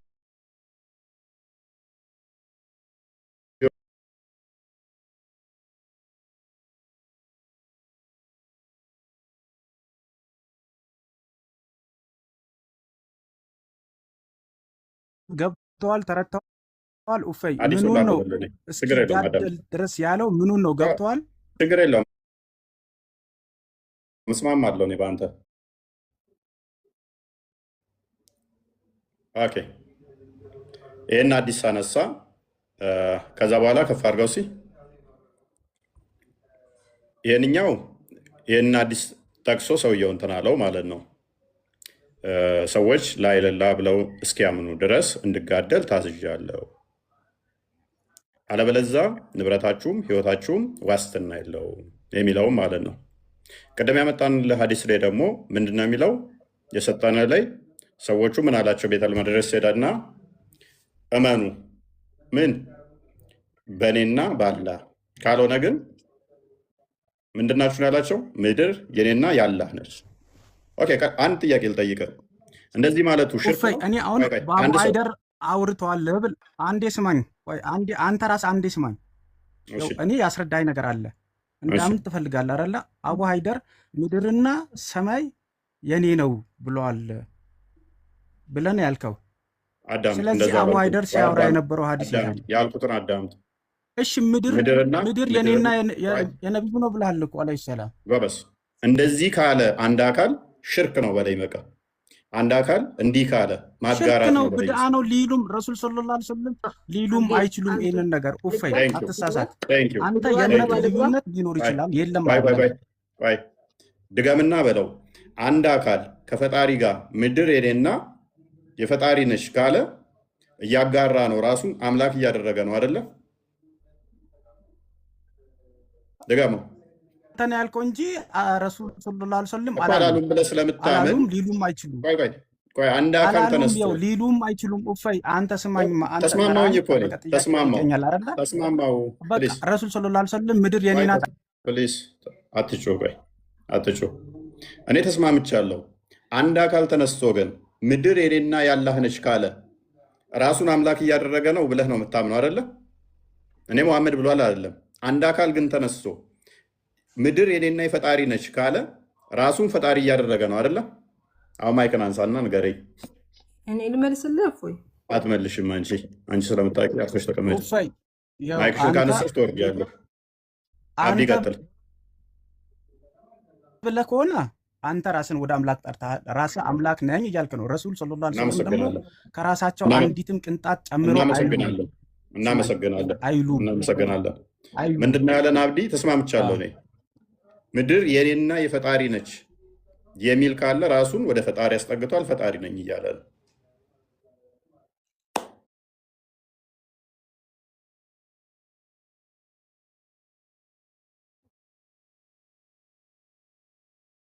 ገብተዋል፣ ተረድተዋል። ኡፈይ ምኑን ነው እስኪጋደል ድረስ ያለው? ምኑን ነው? ገብተዋል። ችግር የለውም ምስማማለሁ እኔ በአንተ። ኦኬ ይህን አዲስ አነሳ። ከዛ በኋላ ከፍ አድርገው ይህን አዲስ ጠቅሶ ሰውየው እንትን አለው ማለት ነው። ሰዎች ላይለላ ብለው እስኪያምኑ ድረስ እንድጋደል ታዝዣለሁ፣ አለበለዚያ ንብረታችሁም ህይወታችሁም ዋስትና የለውም የሚለውም ማለት ነው። ቅድም ያመጣን ለሀዲስ ላይ ደግሞ ምንድነው የሚለው? የሰጠነ ላይ ሰዎቹ ምን አላቸው? ቤተል መቅደስ ሄዳና እመኑ ምን በእኔና በአላህ ካልሆነ ግን ምንድናችሁ ነው ያላቸው? ምድር የኔና የአላህ ነች። ኦኬ፣ አንድ ጥያቄ ልጠይቅህ። እንደዚህ ማለቱ ሽርክ እፎይ ነው? እኔ አሁን ቆይ ቆይ፣ በአቡ አንድ ሰው ሀይደር አውርተዋል ብል አንዴ ስማኝ። ቆይ አንዴ አንተ ራስህ አንዴ ስማኝ። እሺ እኔ ያስረዳኝ ነገር አለ እሺ እንዳምን ትፈልጋለህ አይደለ? አቡ ሀይደር ምድርና ሰማይ የኔ ነው ብለዋል ብለን ያልከው። አዳምጥ። ስለዚህ እንደዛ አቡ አላልኩም። ሀይደር ቆይ ሲያወራ አዳምጥ፣ የነበረው ሀዲስ ይሄ አዳምጥ፣ ነው። ያልኩትን አዳምጥ። እሺ ምድር ምድር የኔና ቆይ የነቢዩ ነው ብለሃል እኮ አለይሂ ሰላም። ጎበስ። እንደዚህ ካለ አንድ አካል ሽርክ ነው በላይ በቃ። አንድ አካል እንዲህ ካለ ሽርክ ማጋራት ነው ነው በላይ። ብድአ ነው ሊሉም ረሱል ሰለላሁ ዐለይሂ ወሰለም ሊሉም አይችሉም ይሄንን ነገር። ኡፈይ ቴንክ ዩ አትሳሳት። ቴንክ ዩ አንተ ቴንክ የእምነት ዩ። ልዩነት ሊኖር ቆይ ይችላል የለም ቆይ ቆይ አይደለም። ቆይ ድገምና በለው። አንድ አካል ከፈጣሪ ጋር ምድር የኔና የፈጣሪ ነች ካለ እያጋራ ነው፣ ራሱን አምላክ እያደረገ ነው አይደለ? ድገመው አንተ ነው ያልከው እንጂ ረሱል ሰለላሁ ዐለይሂ ወሰለም እኮ አላሉም አላሉም ብለህ ስለምታምን። አላሉም ሊሉም አይችሉም ቆይ ቆይ ቆይ አንድ አካል አላሉም። ተነስቶ ያው ሊሉም አይችሉም። ኡፈይ አንተ ስማኝማ፣ አንተ ተስማማውኝ እኮ ነኝ። በቃ ጥያቄ ተስማማው ጠይቀኛል አይደለ? ተስማማው። በቃ ፕሊዝ ረሱል ሰለላሁ ዐለይሂ ወሰለም ምድር የኔ ቆይ ናት። ፕሊዝ አትጮህ። ቆይ አትጮህ። እኔ ተስማምቻለሁ። አንድ አካል ተነስቶ ግን ምድር የኔና ያላህ ነች ካለ ራሱን አምላክ እያደረገ ነው ብለህ ነው የምታምነው አይደለ? እኔ መሐመድ ብሏል አይደለም። አንድ አካል ግን ተነስቶ ምድር የኔና የፈጣሪ ነች ካለ ራሱን ፈጣሪ እያደረገ ነው አይደለ? አሁን ማይክን አንሳና ንገረኝ። እኔ ልመልስልህ እፎይ? አትመልሽም። አንቺ ስለምታውቂ አርፈሽ ተቀመጭ። ኡፈይ ያው ማይክሽን አንተ ካነሳሽ ትወርጃለሽ። አብዲ አንተ ቀጥል። ብለህ ከሆነ አንተ ራስን ወደ አምላክ ጠርተሃል። ራስህ አምላክ ነኝ እያልክ ነው። ረሱል ሰለላሁ ዐለይሂ ወሰለም ደግሞ እናመሰግናለን። ከራሳቸው አንዲትም ቅንጣት ጨምሮ እናመሰግናለን። እናመሰግናለን። አይሉም እናመሰግናለን። አይሉም። ምንድነው ያለን? አብዲ ተስማምቻለሁ። እኔ ምድር የኔና የፈጣሪ ነች የሚል ካለ ራሱን ወደ ፈጣሪ ያስጠግቷል። ፈጣሪ ነኝ እያለ ነው።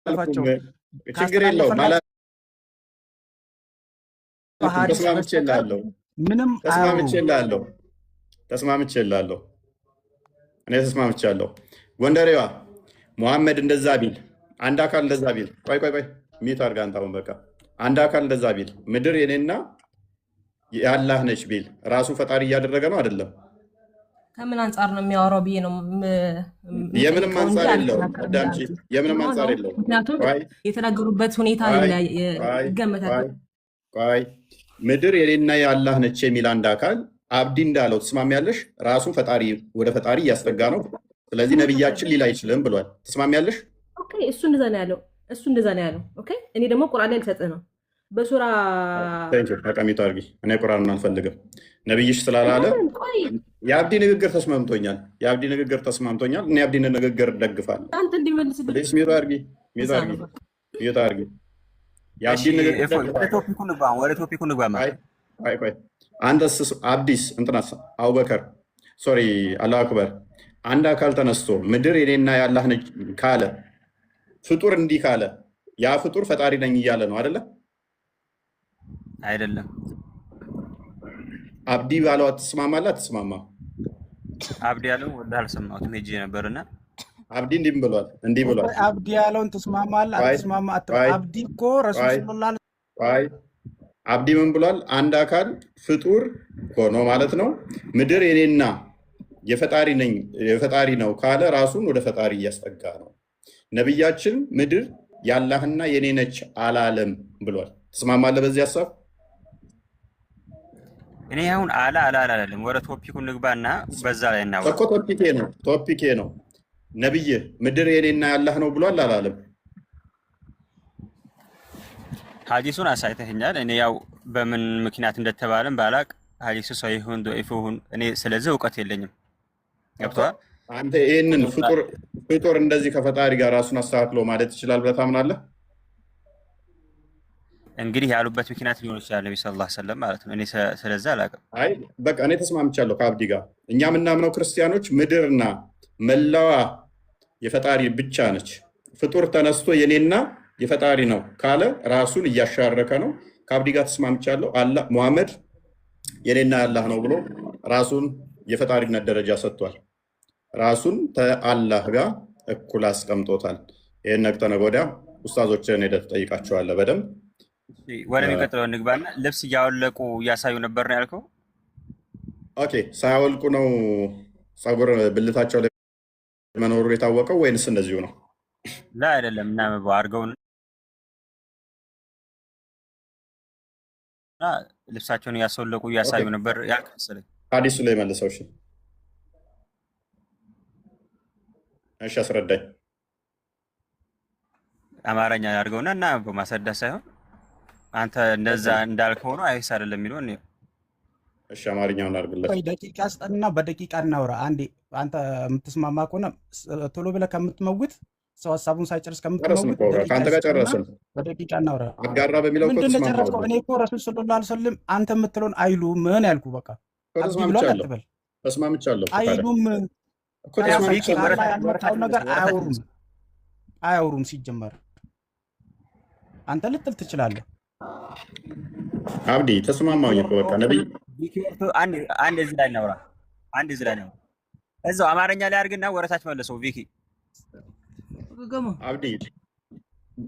አልፋቸው ችግር የለውም ማለት በሐዲስ ተስማምቼልሃለሁ። ምንም አያወሩም። ተስማምቼልሃለሁ። እኔ ተስማምቻለሁ። ጎንደሬዋ ሙሐመድ እንደዛ ቢል አንድ አካል እንደዛ ቢል ቆይ ሚት አድርጋ አንተ አሁን በቃ አንድ አካል እንደዛ ቢል ምድር የኔና የአላህ ነች ቢል ራሱ ፈጣሪ እያደረገ ነው አይደለም? ከምን አንጻር ነው የሚያወራው ብዬ ነው የምንም አንጻር የለውም። አዳምጪ። የምንም አንጻር የለውም። ምክንያቱም ቆይ የተናገሩበት ሁኔታ ይገመታል። ቆይ ምድር የኔና የአላህ ነች የሚል አንድ አካል አብዲ እንዳለው ትስማሚያለሽ? ራሱን ፈጣሪ ወደ ፈጣሪ እያስጠጋ ነው። ስለዚህ ነቢያችን ሊል አይችልም ብሏል። ትስማሚያለሽ? ኦኬ፣ እሱ እንደዛ ነው ያለው። ኦኬ፣ እኔ ደግሞ ቁርአን ላይ ልሰጥህ ነው በሱራ ተቀሚጦ አድርጊ። እኔ ቁርአንን አልፈልግም ነቢይሽ ስላላለ የአብዲ ንግግር ተስማምቶኛል። እኔ የአብዲን ንግግር ደግፋለሁ። አንተ እንዲመልስልህ ሚዩት አድርጊ። የአብዲን ንግግር ወደ ቶፒኩ ንግባ። ቆይ አንተስ አብዲስ እንትናስ አቡበከር ሶሪ አላሁ አክበር አንድ አካል ተነስቶ ምድር የኔና ያላህ ነች ካለ ፍጡር እንዲህ ካለ ያ ፍጡር ፈጣሪ ነኝ እያለ ነው አይደለ? አይደለም። አብዲ ባለው አትስማማለህ? አትስማማ? አብዲ ያለው ወደ አልሰማሁትም ሄጄ ነበርና አብዲ እንዲህ ብሏል። አብዲ ያለውን ትስማማለህ? አትስማማ? አብዲ እኮ ረሱል ሰለላሁ ዐለይሂ አብዲ ምን ብሏል? አንድ አካል ፍጡር ሆኖ ማለት ነው ምድር የኔና የፈጣሪ ነው ካለ ራሱን ወደ ፈጣሪ እያስጠጋ ነው። ነቢያችን ምድር ያላህና የኔ ነች አላለም ብሏል። ትስማማለህ በዚህ ሀሳብ? እኔ አሁን አላለም። ወደ ቶፒኩ ንግባና በዛ ላይ እናወራ እኮ ቶፒኬ ነው። ነብይ ምድር የኔና ያላህ ነው ብሏል አላለም? ሀዲሱን አሳይተኸኛል። እኔ ያው በምን ምክንያት እንደተባለም ባላቅ ሀዲሱ ሰው ይሁን ዶኢፍ ይሁን እኔ ስለዚህ እውቀት የለኝም። ገብቶሃል? አንተ ይህንን ፍጡር እንደዚህ ከፈጣሪ ጋር ራሱን አስተካክሎ ማለት ይችላል ብለህ ታምናለህ? እንግዲህ ያሉበት ምክንያት ሊሆን ይችላል ነቢ ሰለላሁ ዐለይሂ ወሰለም ማለት ነው። እኔ ስለዛ አላውቅም። አይ በቃ እኔ ተስማምቻለሁ ከአብዲ ጋር። እኛ የምናምነው ክርስቲያኖች ምድርና መላዋ የፈጣሪ ብቻ ነች። ፍጡር ተነስቶ የኔና የፈጣሪ ነው ካለ ራሱን እያሻረከ ነው። ከአብዲ ጋር ተስማምቻለሁ። አላህ ሙሐመድ የኔና ያላህ ነው ብሎ ራሱን የፈጣሪነት ደረጃ ሰጥቷል። ራሱን ከአላህ ጋር እኩል አስቀምጦታል። ይህን ነገ ተነገ ወዲያ ኡስታዞችን ሄደህ ትጠይቃቸዋለህ በደንብ። ወደሚቀጥለው እንግባና ልብስ እያወለቁ እያሳዩ ነበር ነው ያልከው? ኦኬ፣ ሳያወልቁ ነው ፀጉር ብልታቸው ላይ መኖሩ የታወቀው ወይንስ እንደዚሁ ነው? ላ አይደለም። እና አድርገውና ልብሳቸውን እያስወለቁ እያሳዩ ነበር ያልክ መሰለኝ። ሐዲሱ ላይ መልሰው። እሺ እሺ፣ አስረዳኝ። አማርኛ አድርገውና እና በማስረዳት ሳይሆን አንተ እንደዛ እንዳልከው ነው አይስ አይደለም የሚለው ነው። እሺ፣ አማርኛውን አድርግለት። ደቂቃ ስጠንና በደቂቃ እናውራ። አንዴ አንተ የምትስማማ ከሆነ ቶሎ ብለህ ከምትመውት ሰው ሀሳቡን ሳይጨርስ ከምትመውት ከአንተ ጋር ጨረስን። በደቂቃ እናውራ። አጋራ በሚለው ምንድን ነው የጨረስከው? እኔ እኮ ረሱል ሰለላሁ ዐለይሂ ወሰለም አንተ የምትለውን አይሉም ምን ያልኩ በቃ አብዲ ብሎ አትበል። ተስማምቻለሁ። አይሉም ያልመጣው ነገር አያወሩም። ሲጀመር አንተ ልትል ትችላለህ። አብዲ ተስማማኝ እኮ በቃ ነብይ አንድ እዚህ ላይ እናውራ። እዛው አማርኛ ላይ አድርግና ወረታች መልሰው ቪኪ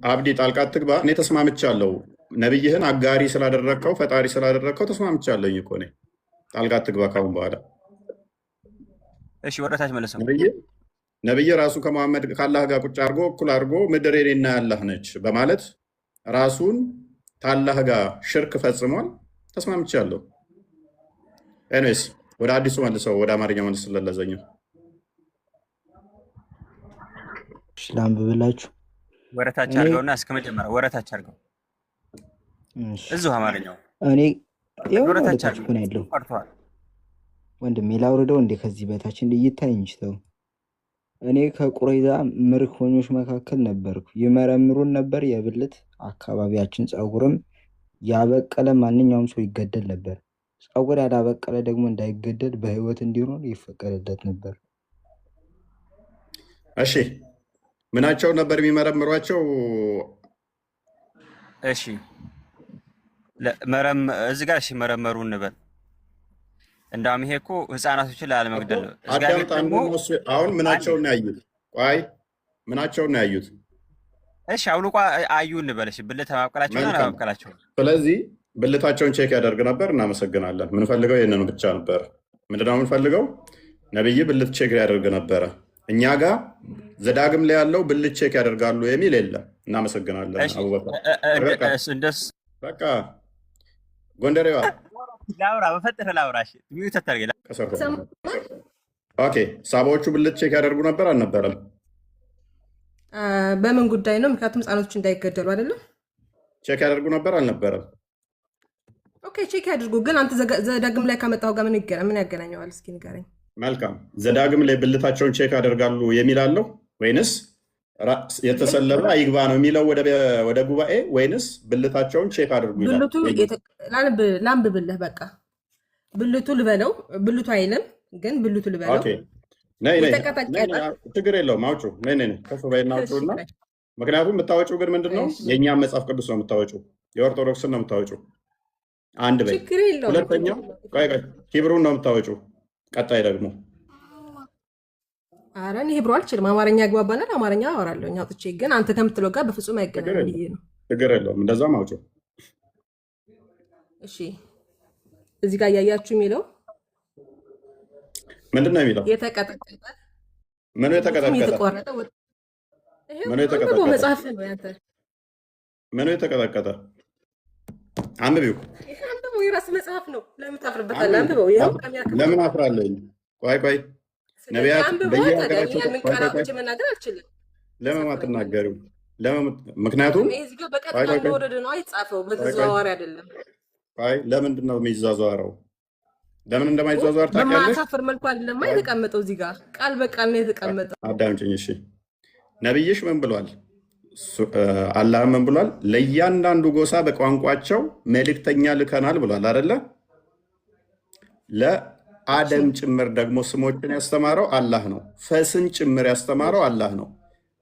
አብዲ ጣልቃ አትግባ። እኔ ተስማምቻለሁ። ነብይህን አጋሪ ስላደረግከው ፈጣሪ ስላደረግከው ተስማምቻለሁኝ እኮ እኔ። ጣልቃ አትግባ ካሁን በኋላ። እሺ ወረታች መልሰው። ነብይ ራሱ ከመሐመድ ካላህ ጋር ቁጭ አድርጎ እኩል አድርጎ ምድር የኔና ያላህ ነች በማለት ራሱን ታላህ ጋር ሽርክ ፈጽሟል። ተስማምቻለሁ። ኤኒዌይስ ወደ አዲሱ መልሰው፣ ወደ አማርኛ መልስ ስለለዘኘው ላንብብላችሁ። ወረታች አድርገውና እስከ መጀመሪያ ወረታች አድርገው እዚሁ አማርኛው እኔ ወረታች አድርገው ያለው ፈርቷል። ወንድሜ ላውርደው እንደ ከዚህ በታች እንደ ይታይ እንጂ ተው። እኔ ከቁረይዛ ምርኮኞች መካከል ነበርኩ። ይመረምሩን ነበር። የብልት አካባቢያችን ፀጉርም ያበቀለ ማንኛውም ሰው ይገደል ነበር። ፀጉር ያላበቀለ ደግሞ እንዳይገደል በህይወት እንዲኖር ይፈቀድለት ነበር። እሺ ምናቸው ነበር የሚመረምሯቸው? እሺ እዚህ ጋር እሺ መረመሩ እንበል። እንዳውም ይሄ እኮ ህፃናቶችን ላለመግደል ነው። አሁን ምናቸውን ያዩት? ቆይ ምናቸውን ያዩት? እሺ አውልቋ አዩ እንበል። እሺ ብልት ማብቀላቸውን አላማብቀላቸው። ስለዚህ ብልታቸውን ቼክ ያደርግ ነበር። እናመሰግናለን። ምንፈልገው ይህንን ብቻ ነበር። ምንድነው ምንፈልገው? ነብይ ብልት ቼክ ያደርግ ነበረ። እኛ ጋር ዘዳግም ላይ ያለው ብልት ቼክ ያደርጋሉ የሚል የለም። እናመሰግናለን። አቡበከር በቃ ጎንደሬዋ ላውራ በፈጠረ ላውራ። እሺ ሚዩት ተርገላ ኦኬ። ሳባዎቹ ብልት ቼክ ያደርጉ ነበር አልነበረም? በምን ጉዳይ ነው? ምክንያቱም ህፃኖች እንዳይገደሉ አይደለም? ቼክ ያደርጉ ነበር አልነበረም? ኦኬ ቼክ ያድርጉ። ግን አንተ ዘዳግም ላይ ካመጣው ጋር ምን ያገናኘዋል? እስኪ ንገረኝ። መልካም። ዘዳግም ላይ ብልታቸውን ቼክ ያደርጋሉ የሚል አለው ወይንስ የተሰለበ አይግባ ነው የሚለው ወደ ጉባኤ ወይንስ ብልታቸውን ቼክ አድርጉ ይላል? ላንብብልህ በቃ ብልቱ ልበለው። ብልቱ አይልም ግን ብልቱ ልበለው። ችግር የለውም። አውጩ ከፍ በይና አውጩ እና ምክንያቱም የምታወጪው ግን ምንድን ነው? የእኛም መጽሐፍ ቅዱስ ነው የምታወጪው፣ የኦርቶዶክስን ነው የምታወጪው። አንድ በይ። ሁለተኛው ሂብሩን ነው የምታወጪው። ቀጣይ ደግሞ ኧረ እኔ ሂብሩ አልችልም። አማርኛ ያግባባናል። አማርኛ አወራለሁ አውጥቼ። ግን አንተ ከምትለው ጋር በፍጹም አይገናኝም ብዬ ነው። ችግር የለውም። እንደዛም አውጪው። እሺ እዚህ ጋር እያያችሁ የሚለው ምንድን ነው የሚለው? የተቀጠቀጠ ምኑ የተቀጠቀጠ? መጽሐፍ ነው ያንተ። ምኑ የተቀጠቀጠ? አንብቢው። አንብበው፣ የራስ መጽሐፍ ነው። ለምን ታፍርበታለህ? አንብበው። ይኸው ለምን አፍራለኝ? ቆይ ነቢያት በየሀገራቸው መናገር አልችልም። ለምን አትናገሪው? ምክንያቱም በቀጥታ ወረደ ነው የተጻፈው፣ በተዘዋዋሪ አይደለም። ለምንድን ነው የሚዛዟረው? ለምን እንደማይዟዟር ታውቂያለሽ? በማሳፈር መልኩ አይደለም የተቀመጠው። እዚህ ጋር ቃል በቃል ነው የተቀመጠው። አዳምጪኝ እሺ። ነብይሽ ምን ብሏል? አላህ ምን ብሏል? ለእያንዳንዱ ጎሳ በቋንቋቸው መልእክተኛ ልከናል ብሏል አይደለ? ለአደም ጭምር ደግሞ ስሞችን ያስተማረው አላህ ነው። ፈስን ጭምር ያስተማረው አላህ ነው።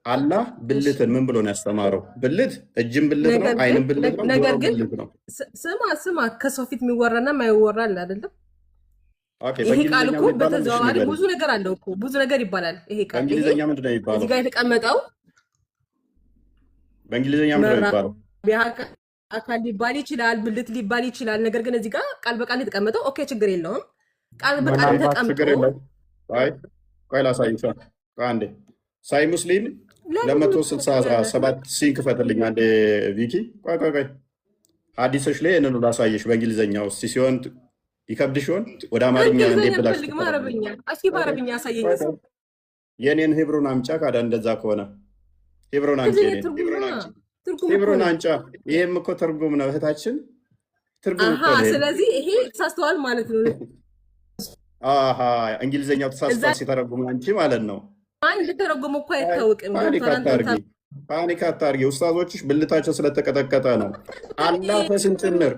አላህ ብልትን ምን ብሎ ነው ያስተማረው? ብልት እጅም ብልት ነው፣ አይንም ብልት ነው፣ ነገር ጆሮም ግን ብልት ነው። ስማ ከሰው ፊት የሚወራና የማይወራ አለ አይደለም? ኦኬ፣ ይሄ ቃል በእንግሊዝኛ እኮ ምን ይባላል? እሺ በተዘዋዋሪ ንገረኝ። ብዙ ነገር አለው እኮ ብዙ ነገር ይባላል። ይሄ ቃል ይሄ በእንግሊዝኛ ምንድን ነው እዚህ የሚባለው? ጋር የተቀመጠው በእንግሊዝኛ ምንድን ነው የሚባለው? መራቢያ አካል ሊባል ይችላል፣ ብልት ሊባል ይችላል። ነገር ግን እዚህ ጋር ቃል በቃል የተቀመጠው ኦኬ፣ ችግር የለውም። ቃል በቃል ምናልባት ተቀምጦ ችግር የለም። ቆይ ላሳይሽ። አንዴ ሳይ ሙስሊም ለ167 ሲን ክፈትልኝ አንዴ ቪኪ። ቆይ ሐዲሶች ላይ ይህንኑ ላሳየሽ በእንግሊዝኛ ውስጥ ሲሆን ይከብድ ሲሆን ወደ አማርኛ እንዴት ብላሽ አረብኛ እስኪ በአረብኛ ያሳየኝ። የኔን ሂብሩን አምጫ ካዳ እንደዛ ከሆነ ሂብሩን አምጪ፣ ሂብሩን አንጫ። ይሄም እኮ ትርጉም ነው እህታችን፣ ትርጉም እኮ ነው። ስለዚህ ይሄ ተሳስተዋል ማለት ነው። እንግሊዝኛው ተሳስቷል ሲተረጉም አንቺ ማለት ነው። አንድ ተረጉም እኮ አይታወቅም። ፓኒክ አታርጊ። ኡስታዞችሽ ብልታቸው ስለተቀጠቀጠ ነው። አላህ ፈስን ጭምር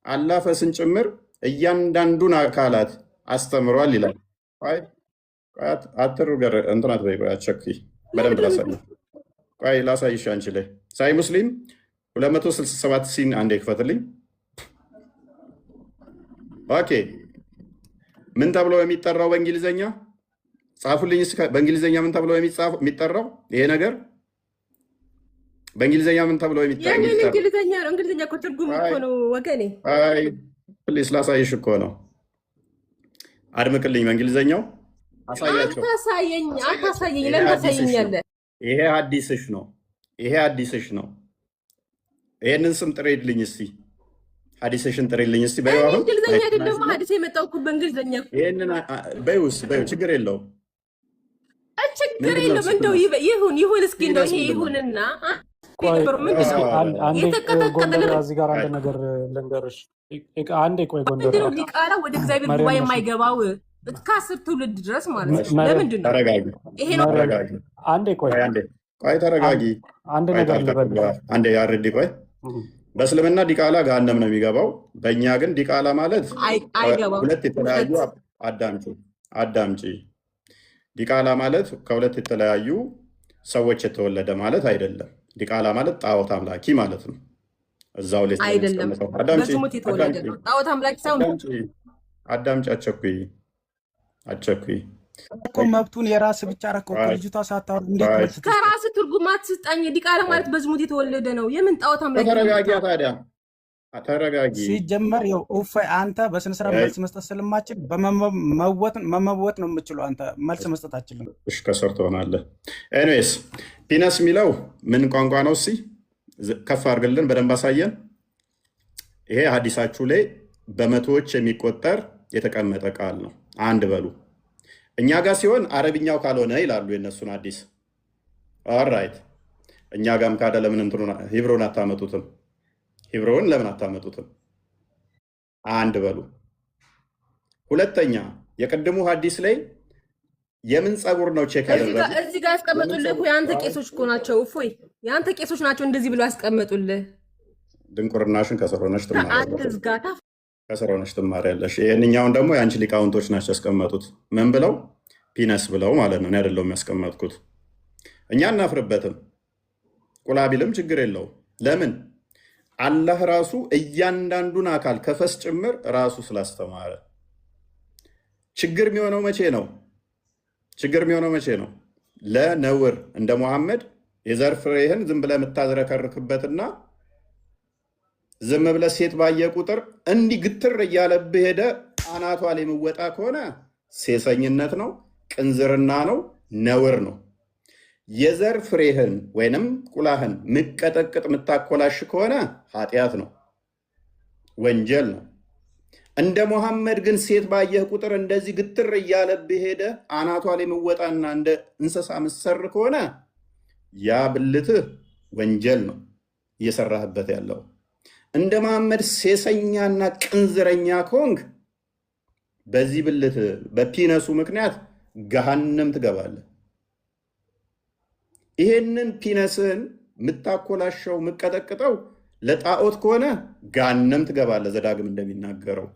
አላህ ፈስን ጭምር እያንዳንዱን አካላት አስተምሯል ይላል። አትርገር እንትናት በይ አትቸኩይ። በደንብ ላሳይሽ አንቺ ላይ ሳይ ሙስሊም 267 ሲን አንዴ ክፈትልኝ። ኦኬ ምን ተብሎ የሚጠራው በእንግሊዝኛ ጻፉልኝ። በእንግሊዝኛ ምን ተብሎ የሚጠራው ይሄ ነገር በእንግሊዝኛ ምን ተብሎ የሚጠራው? እንግሊዝኛ ነው። እንግሊዝኛ እኮ ትርጉም እኮ ነው ወገኔ። ፕሊስ ላሳይሽ እኮ ነው። አድምቅልኝ። በእንግሊዝኛው አሳያቸው። አታሳየኝ። ለምን ታሳየኛለህ? ይሄ ሐዲስሽ ነው። ይሄንን ስም ጥሬልኝ እስቲ። ሐዲስሽን ጥሬልኝ እስቲ። በይው አሁን እንግሊዝኛ አይደለም ሐዲስ የመጣው እኮ በእንግሊዝኛ። ይሄንን በይው ችግር የለውም። ችግር የለውም። እንደው ይሁን እስኪ እንደው ይሄ ይሁንና እዚህ ጋር አንድ ነገር ልንገርሽ። አንዴ ቆይ ጎንደር ሊቃላ ወደ እግዚአብሔር ጉባኤ የማይገባው እስከ 10 ትውልድ ድረስ ማለት ነው። ለምንድን ነው? ይሄ ነው። አንዴ ቆይ ተረጋጊ። አንድ ነገር ልበል። አንዴ ያርዲ ቆይ። በእስልምና ዲቃላ ገሃነም ነው የሚገባው። በእኛ ግን ዲቃላ ማለት ሁለት የተለያዩ አዳምጪ። ዲቃላ ማለት ከሁለት የተለያዩ ሰዎች የተወለደ ማለት አይደለም። ዲቃላ ማለት ጣዖት አምላኪ ማለት ነው። እዛው ላይ አይደለም፣ በስሙት የተወለደ ነው። ጣዖት አምላኪ ሳይሆን አዳምጪ። አቸኩይ እኮ መብቱን የራስ ብቻ ረከው ልጅቷ ሳታወር እንዴት ከራስ ትርጉም አትስጣኝ። ዲቃላ ማለት በዝሙት የተወለደ ነው። የምን ጣዖት አምላኪ? ተረጋጊ። ታዲያ ተረጋጊ። ሲጀመር ያው ኦፋይ አንተ በስነ ስርዓት መልስ መስጠት ስለማችል በመወጥ ነው የምችለው። አንተ መልስ መስጠት አችልም። እሺ ከሰር ትሆናለህ። ኤኒዌይስ ፒነስ የሚለው ምን ቋንቋ ነው? እስኪ ከፍ አድርግልን፣ በደንብ አሳየን። ይሄ ሐዲሳችሁ ላይ በመቶዎች የሚቆጠር የተቀመጠ ቃል ነው። አንድ በሉ። እኛ ጋር ሲሆን አረብኛው ካልሆነ ይላሉ የእነሱን ሐዲስ። ኦልራይት እኛ ጋርም ካደ ለምን እንትኑን ሂብሮን አታመጡትም? ሂብሮን ለምን አታመጡትም? አንድ በሉ። ሁለተኛ የቅድሙ ሐዲስ ላይ የምን ጸጉር ነው ቼክ ያደረጉት? እዚህ ጋር ያስቀመጡልህ እኮ የአንተ ቄሶች እኮ ናቸው። እፎይ የአንተ ቄሶች ናቸው እንደዚህ ብሎ ያስቀመጡልህ። ድንቁርናሽን ከስር ሆነሽ ትማሪያለሽ። ይህንኛውን ደግሞ የአንቺ ሊቃውንቶች ናቸው ያስቀመጡት። ምን ብለው? ፒነስ ብለው ማለት ነው። እኔ አይደለሁም ያስቀመጥኩት። እኛ እናፍርበትም። ቁላቢልም ችግር የለውም። ለምን? አላህ ራሱ እያንዳንዱን አካል ከፈስ ጭምር ራሱ ስላስተማረ። ችግር የሚሆነው መቼ ነው? ለነውር እንደ ሙሐመድ የዘር ፍሬህን ዝም ብለህ የምታዝረከርክበትና ዝም ብለህ ሴት ባየ ቁጥር እንዲህ ግትር እያለብህ ሄደ አናቷ ላይ የምወጣ ከሆነ ሴሰኝነት ነው፣ ቅንዝርና ነው፣ ነውር ነው። የዘር ፍሬህን ወይንም ቁላህን ምቀጠቅጥ ምታኮላሽ ከሆነ ኃጢአት ነው፣ ወንጀል ነው። እንደ ሙሐመድ ግን ሴት ባየህ ቁጥር እንደዚህ ግትር እያለብህ ሄደ አናቷ ላይ የምወጣና እንደ እንስሳ ምሰር ከሆነ ያ ብልትህ ወንጀል ነው እየሰራህበት ያለው። እንደ መሐመድ ሴሰኛና ቅንዝረኛ ከሆንክ በዚህ ብልት በፒነሱ ምክንያት ገሃነም ትገባለህ። ይሄንን ፒነስን ምታኮላሸው ምቀጠቅጠው ለጣዖት ከሆነ ገሃነም ትገባለህ። ዘዳግም እንደሚናገረው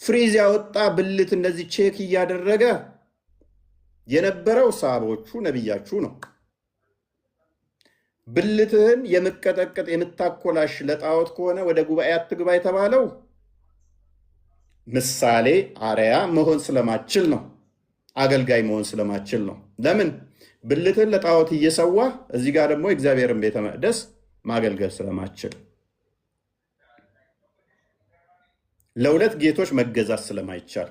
ፍሪዝ ያወጣ ብልት እንደዚህ ቼክ እያደረገ የነበረው ሰሃቦቹ ነብያችሁ ነው። ብልትህን የምትቀጠቅጥ የምታኮላሽ ለጣዖት ከሆነ ወደ ጉባኤ አትግባ የተባለው ምሳሌ አርያ መሆን ስለማችል ነው። አገልጋይ መሆን ስለማችል ነው። ለምን ብልትህን ለጣዖት እየሰዋ እዚህ ጋር ደግሞ የእግዚአብሔርን ቤተ መቅደስ ማገልገል ስለማችል፣ ለሁለት ጌቶች መገዛት ስለማይቻል፣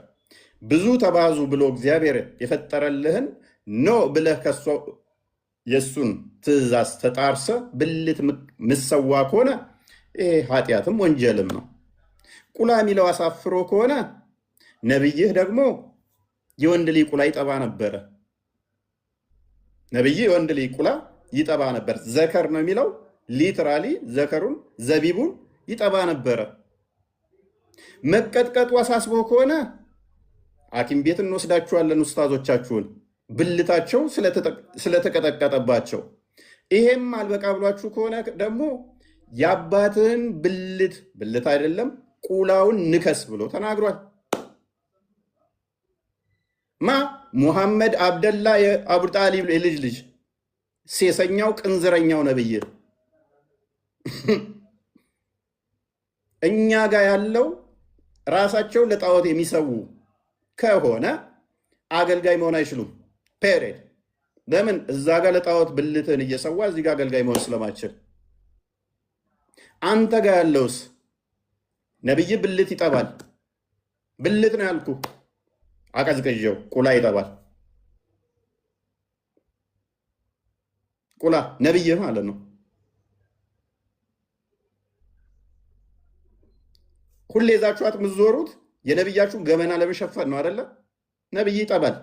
ብዙ ተባዙ ብሎ እግዚአብሔር የፈጠረልህን ኖ ብለህ ከሷ የእሱን ትእዛዝ ተጣርሰ ብልት ምሰዋ ከሆነ ይሄ ኃጢአትም ወንጀልም ነው። ቁላ የሚለው አሳፍሮ ከሆነ ነብይህ ደግሞ የወንድ ልጅ ቁላ ይጠባ ነበረ። ነብይ የወንድ ልጅ ቁላ ይጠባ ነበር። ዘከር ነው የሚለው ሊትራሊ ዘከሩን ዘቢቡን ይጠባ ነበረ። መቀጥቀጡ አሳስቦ ከሆነ ሐኪም ቤት እንወስዳችኋለን ኡስታዞቻችሁን ብልታቸው ስለተቀጠቀጠባቸው። ይሄም አልበቃ ብሏችሁ ከሆነ ደግሞ የአባትህን ብልት አይደለም ቁላውን ንከስ ብሎ ተናግሯል። ሙሐመድ አብደላ የአቡ ጣሊብ የልጅ ልጅ ሴሰኛው ቅንዝረኛው ነብይ። እኛ ጋር ያለው ራሳቸውን ለጣዖት የሚሰዉ ከሆነ አገልጋይ መሆን አይችሉም። ፔሬድ። ለምን እዛ ጋር ለጣዖት ብልትን እየሰዋ እዚህ ጋር አገልጋይ መሆን ስለማችል። አንተ ጋር ያለውስ ነብይ ብልት ይጠባል። ብልት ነው ያልኩ አቀዝቅዤው ቁላ ይጠባል። ቁላ ነብይ ማለት ነው። ሁሌ ይዛችኋት የምትዞሩት የነብያችሁን ገመና ለመሸፈን ነው አይደለ? ነብይ ይጠባል።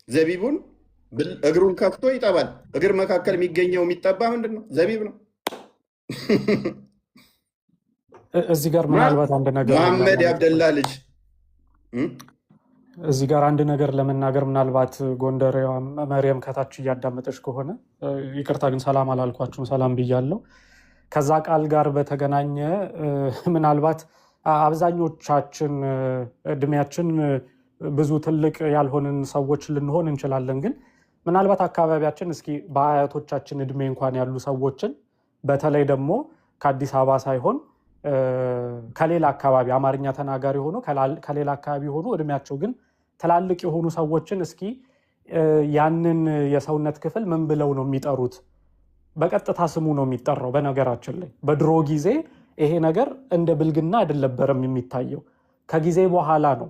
ዘቢቡን እግሩን ከፍቶ ይጠባል። እግር መካከል የሚገኘው የሚጠባ ምንድን ነው? ዘቢብ ነው። እዚህ ጋር ምናልባት አንድ ነገር መሐመድ የአብደላ ልጅ እዚህ ጋር አንድ ነገር ለመናገር ምናልባት ጎንደሬዋ መርየም ከታች እያዳመጠች ከሆነ ይቅርታ፣ ግን ሰላም አላልኳችሁም። ሰላም ብያለሁ። ከዛ ቃል ጋር በተገናኘ ምናልባት አብዛኞቻችን እድሜያችን ብዙ ትልቅ ያልሆንን ሰዎች ልንሆን እንችላለን። ግን ምናልባት አካባቢያችን እስኪ በአያቶቻችን እድሜ እንኳን ያሉ ሰዎችን በተለይ ደግሞ ከአዲስ አበባ ሳይሆን ከሌላ አካባቢ አማርኛ ተናጋሪ ሆኖ ከሌላ አካባቢ ሆኖ እድሜያቸው ግን ትላልቅ የሆኑ ሰዎችን እስኪ ያንን የሰውነት ክፍል ምን ብለው ነው የሚጠሩት? በቀጥታ ስሙ ነው የሚጠራው። በነገራችን ላይ በድሮ ጊዜ ይሄ ነገር እንደ ብልግና አይደለም የሚታየው። ከጊዜ በኋላ ነው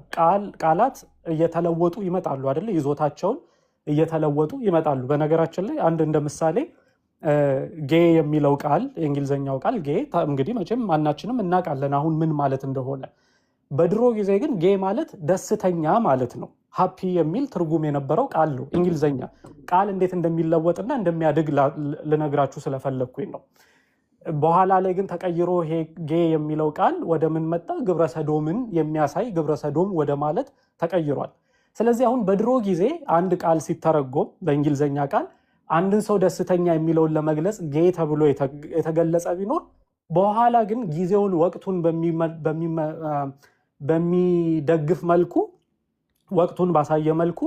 ቃላት እየተለወጡ ይመጣሉ አይደለ? ይዞታቸውን እየተለወጡ ይመጣሉ። በነገራችን ላይ አንድ እንደ ምሳሌ ጌ የሚለው ቃል የእንግሊዝኛው ቃል ጌ እንግዲህ መቼም ማናችንም እናውቃለን አሁን ምን ማለት እንደሆነ። በድሮ ጊዜ ግን ጌ ማለት ደስተኛ ማለት ነው። ሃፒ የሚል ትርጉም የነበረው ቃል ነው። እንግሊዝኛ ቃል እንዴት እንደሚለወጥና እንደሚያድግ ልነግራችሁ ስለፈለግኩኝ ነው። በኋላ ላይ ግን ተቀይሮ ይሄ ጌ የሚለው ቃል ወደ ምን መጣ? ግብረሰዶምን የሚያሳይ ግብረሰዶም ወደ ማለት ተቀይሯል። ስለዚህ አሁን በድሮ ጊዜ አንድ ቃል ሲተረጎም በእንግሊዝኛ ቃል አንድን ሰው ደስተኛ የሚለውን ለመግለጽ ጌ ተብሎ የተገለጸ ቢኖር በኋላ ግን ጊዜውን ወቅቱን በሚደግፍ መልኩ ወቅቱን ባሳየ መልኩ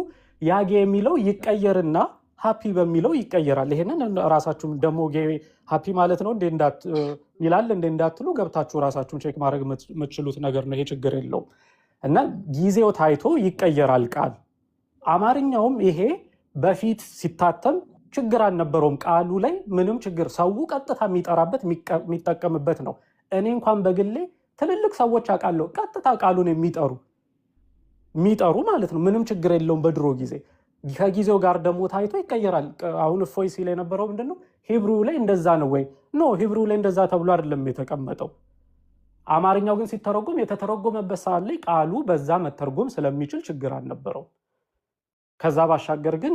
ያ ጌ የሚለው ይቀየርና ሃፒ በሚለው ይቀየራል። ይሄንን ራሳችሁ ደግሞ ጌ ሃፒ ማለት ነው ይላል እንዴ እንዳትሉ ገብታችሁ ራሳችሁን ቼክ ማድረግ የምትችሉት ነገር ነው። ይሄ ችግር የለውም እና ጊዜው ታይቶ ይቀየራል ቃል። አማርኛውም ይሄ በፊት ሲታተም ችግር አልነበረውም። ቃሉ ላይ ምንም ችግር ሰው ቀጥታ የሚጠራበት የሚጠቀምበት ነው። እኔ እንኳን በግሌ ትልልቅ ሰዎች አውቃለሁ ቀጥታ ቃሉን የሚጠሩ ማለት ነው። ምንም ችግር የለውም በድሮ ጊዜ። ከጊዜው ጋር ደግሞ ታይቶ ይቀየራል። አሁን እፎይ ሲል የነበረው ምንድነው? ሂብሩ ላይ እንደዛ ነው ወይ? ኖ ሂብሩ ላይ እንደዛ ተብሎ አይደለም የተቀመጠው። አማርኛው ግን ሲተረጎም የተተረጎመበት ሰዓት ላይ ቃሉ በዛ መተርጎም ስለሚችል ችግር አልነበረው። ከዛ ባሻገር ግን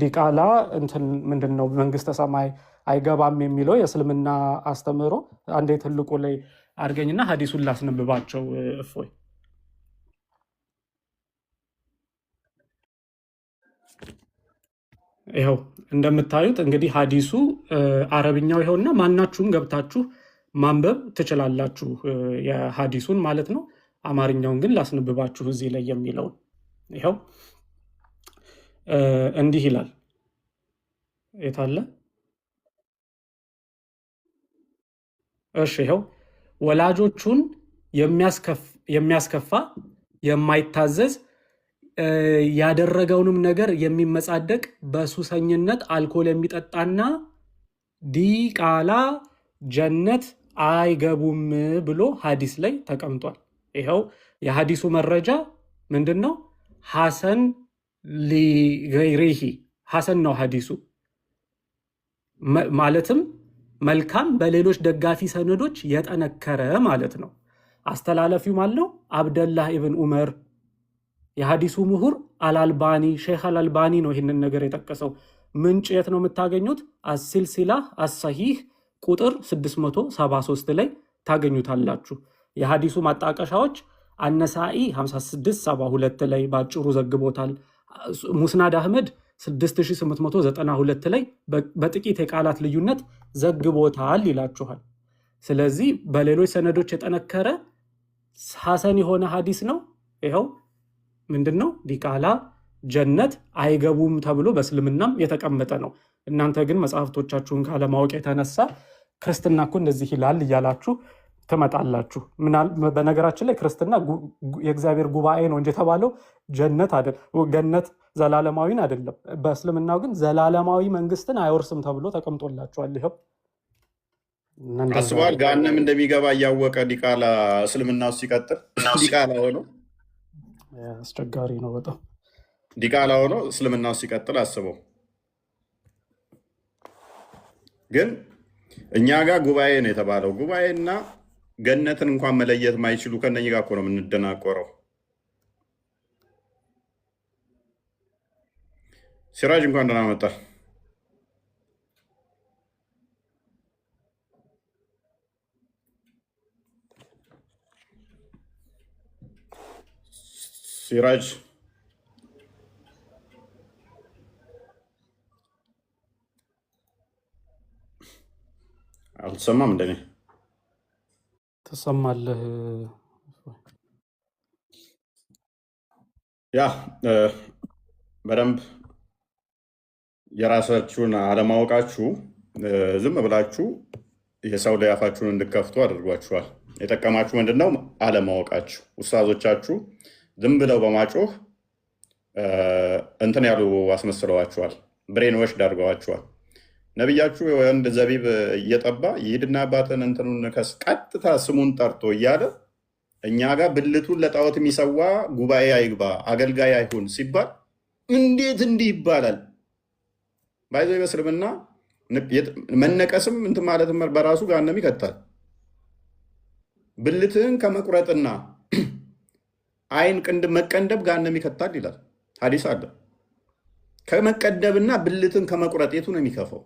ዲቃላ እንትን ምንድነው መንግስተ ሰማይ አይገባም የሚለው የእስልምና አስተምህሮ አንዴ ትልቁ ላይ አድርገኝና ሐዲሱን ላስነብባቸው። እፎይ ይኸው እንደምታዩት እንግዲህ ሐዲሱ አረብኛው ይኸውና፣ ማናችሁም ገብታችሁ ማንበብ ትችላላችሁ የሐዲሱን ማለት ነው። አማርኛውን ግን ላስነብባችሁ እዚህ ላይ የሚለውን ይኸው እንዲህ ይላል። የታለ? እሺ ይኸው ወላጆቹን የሚያስከፋ የማይታዘዝ ያደረገውንም ነገር የሚመጻደቅ በሱሰኝነት አልኮል የሚጠጣና ዲቃላ ጀነት አይገቡም ብሎ ሐዲስ ላይ ተቀምጧል። ይኸው የሐዲሱ መረጃ ምንድን ነው? ሐሰን ሊገይሪሂ ሐሰን ነው ሐዲሱ ማለትም መልካም በሌሎች ደጋፊ ሰነዶች የጠነከረ ማለት ነው። አስተላለፊው ማለት ነው አብደላህ ኢብን ዑመር። የሐዲሱ ምሁር አልአልባኒ ሼክ አልአልባኒ ነው ይህንን ነገር የጠቀሰው። ምንጭ የት ነው የምታገኙት? አሲልሲላ አሰሂህ ቁጥር 673 ላይ ታገኙታላችሁ። የሐዲሱ ማጣቀሻዎች አነሳኢ 5672 ላይ በአጭሩ ዘግቦታል። ሙስናድ አህመድ 6892 ላይ በጥቂት የቃላት ልዩነት ዘግቦታል ይላችኋል። ስለዚህ በሌሎች ሰነዶች የጠነከረ ሐሰን የሆነ ሐዲስ ነው። ይኸው ምንድን ነው? ዲቃላ ጀነት አይገቡም ተብሎ በእስልምናም የተቀመጠ ነው። እናንተ ግን መጽሐፍቶቻችሁን ካለማወቅ የተነሳ ክርስትና እኮ እንደዚህ ይላል እያላችሁ ትመጣላችሁ። በነገራችን ላይ ክርስትና የእግዚአብሔር ጉባኤ ነው እንጂ የተባለው ገነት ዘላለማዊን አይደለም። በእስልምናው ግን ዘላለማዊ መንግስትን አይወርስም ተብሎ ተቀምጦላችኋል። ይኸው አስበዋል። ገሃነም እንደሚገባ እያወቀ ዲቃላ እስልምና ውስጥ ሲቀጥል ዲቃላ ሆኖ አስቸጋሪ ነው በጣም። ዲቃላ ሆኖ እስልምና ውስጥ ሲቀጥል አስበው። ግን እኛ ጋር ጉባኤ ነው የተባለው። ጉባኤና ገነትን እንኳን መለየት ማይችሉ ከነኚህ ጋር እኮ ነው የምንደናቆረው። ሲራጅ እንኳን ደህና መጣ። ሲራጅ አልተሰማም? እንደኔ ትሰማለህ? ያ በደንብ የራሳችሁን አለማወቃችሁ ዝም ብላችሁ የሰው ላይ አፋችሁን እንድከፍቱ አድርጓችኋል። የጠቀማችሁ ምንድነው? አለማወቃችሁ። ኡስታዞቻችሁ ዝም ብለው በማጮህ እንትን ያሉ አስመስለዋችኋል። ብሬን ወሽ ዳርገዋችኋል። ነቢያችሁ ወንድ ዘቢብ እየጠባ ይሄድና አባትን እንትኑን ከስ ቀጥታ ስሙን ጠርቶ እያለ እኛ ጋር ብልቱን ለጣዖት የሚሰዋ ጉባኤ አይግባ አገልጋይ አይሁን ሲባል እንዴት እንዲህ ይባላል? ባይዘ በእስልምና መነቀስም እንትን ማለት በራሱ ገሃነም ይከታል። ብልትህን ከመቁረጥና አይን ቅንድብ መቀንደብ ገሃነም ይከታል ይላል ሐዲስ አለ። ከመቀደብና ብልትን ከመቁረጥ የቱ ነው የሚከፋው?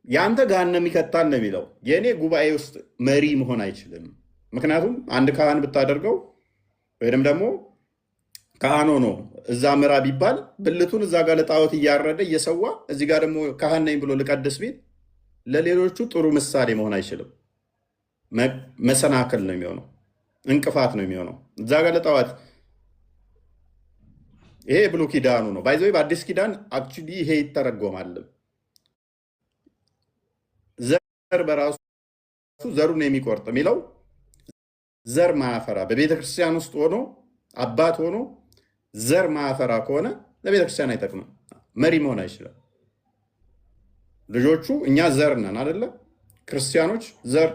ያንተ ገሃነም ይከታል ነው የሚለው። የእኔ ጉባኤ ውስጥ መሪ መሆን አይችልም። ምክንያቱም አንድ ካህን ብታደርገው ወይም ደግሞ ካህን ሆኖ እዛ ምራ ቢባል ብልቱን እዛ ጋር ለጣዖት እያረደ እየሰዋ እዚህ ጋር ደግሞ ካህን ነኝ ብሎ ልቀድስ ቢል ለሌሎቹ ጥሩ ምሳሌ መሆን አይችልም። መሰናክል ነው የሚሆነው፣ እንቅፋት ነው የሚሆነው እዛ ጋር ለጣዖት። ይሄ ብሉይ ኪዳኑ ነው። ባይዘ በአዲስ ኪዳን አክቹዋሊ ይሄ ይተረጎማል። ዘር በራሱ ዘሩን የሚቆርጥ የሚለው ዘር ማያፈራ በቤተክርስቲያን ውስጥ ሆኖ አባት ሆኖ ዘር ማያፈራ ከሆነ ለቤተክርስቲያን አይጠቅምም። መሪ መሆን አይችልም። ልጆቹ እኛ ዘር ነን አይደለ? ክርስቲያኖች ዘር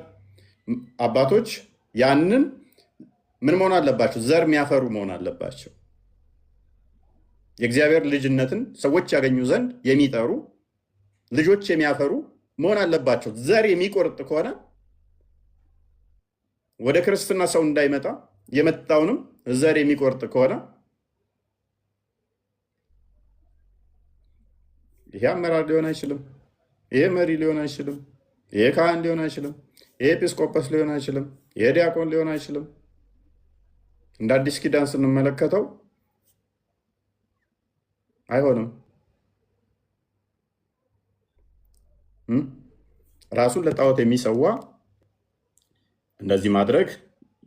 አባቶች ያንን ምን መሆን አለባቸው? ዘር የሚያፈሩ መሆን አለባቸው። የእግዚአብሔር ልጅነትን ሰዎች ያገኙ ዘንድ የሚጠሩ ልጆች የሚያፈሩ መሆን አለባቸው። ዘር የሚቆርጥ ከሆነ ወደ ክርስትና ሰው እንዳይመጣ የመጣውንም ዘር የሚቆርጥ ከሆነ ይሄ አመራር ሊሆን አይችልም። ይሄ መሪ ሊሆን አይችልም። ይሄ ካህን ሊሆን አይችልም። ይሄ ኤጲስቆጶስ ሊሆን አይችልም። ይሄ ዲያቆን ሊሆን አይችልም። እንደ አዲስ ኪዳን ስንመለከተው አይሆንም። ራሱን ለጣዖት የሚሰዋ እንደዚህ ማድረግ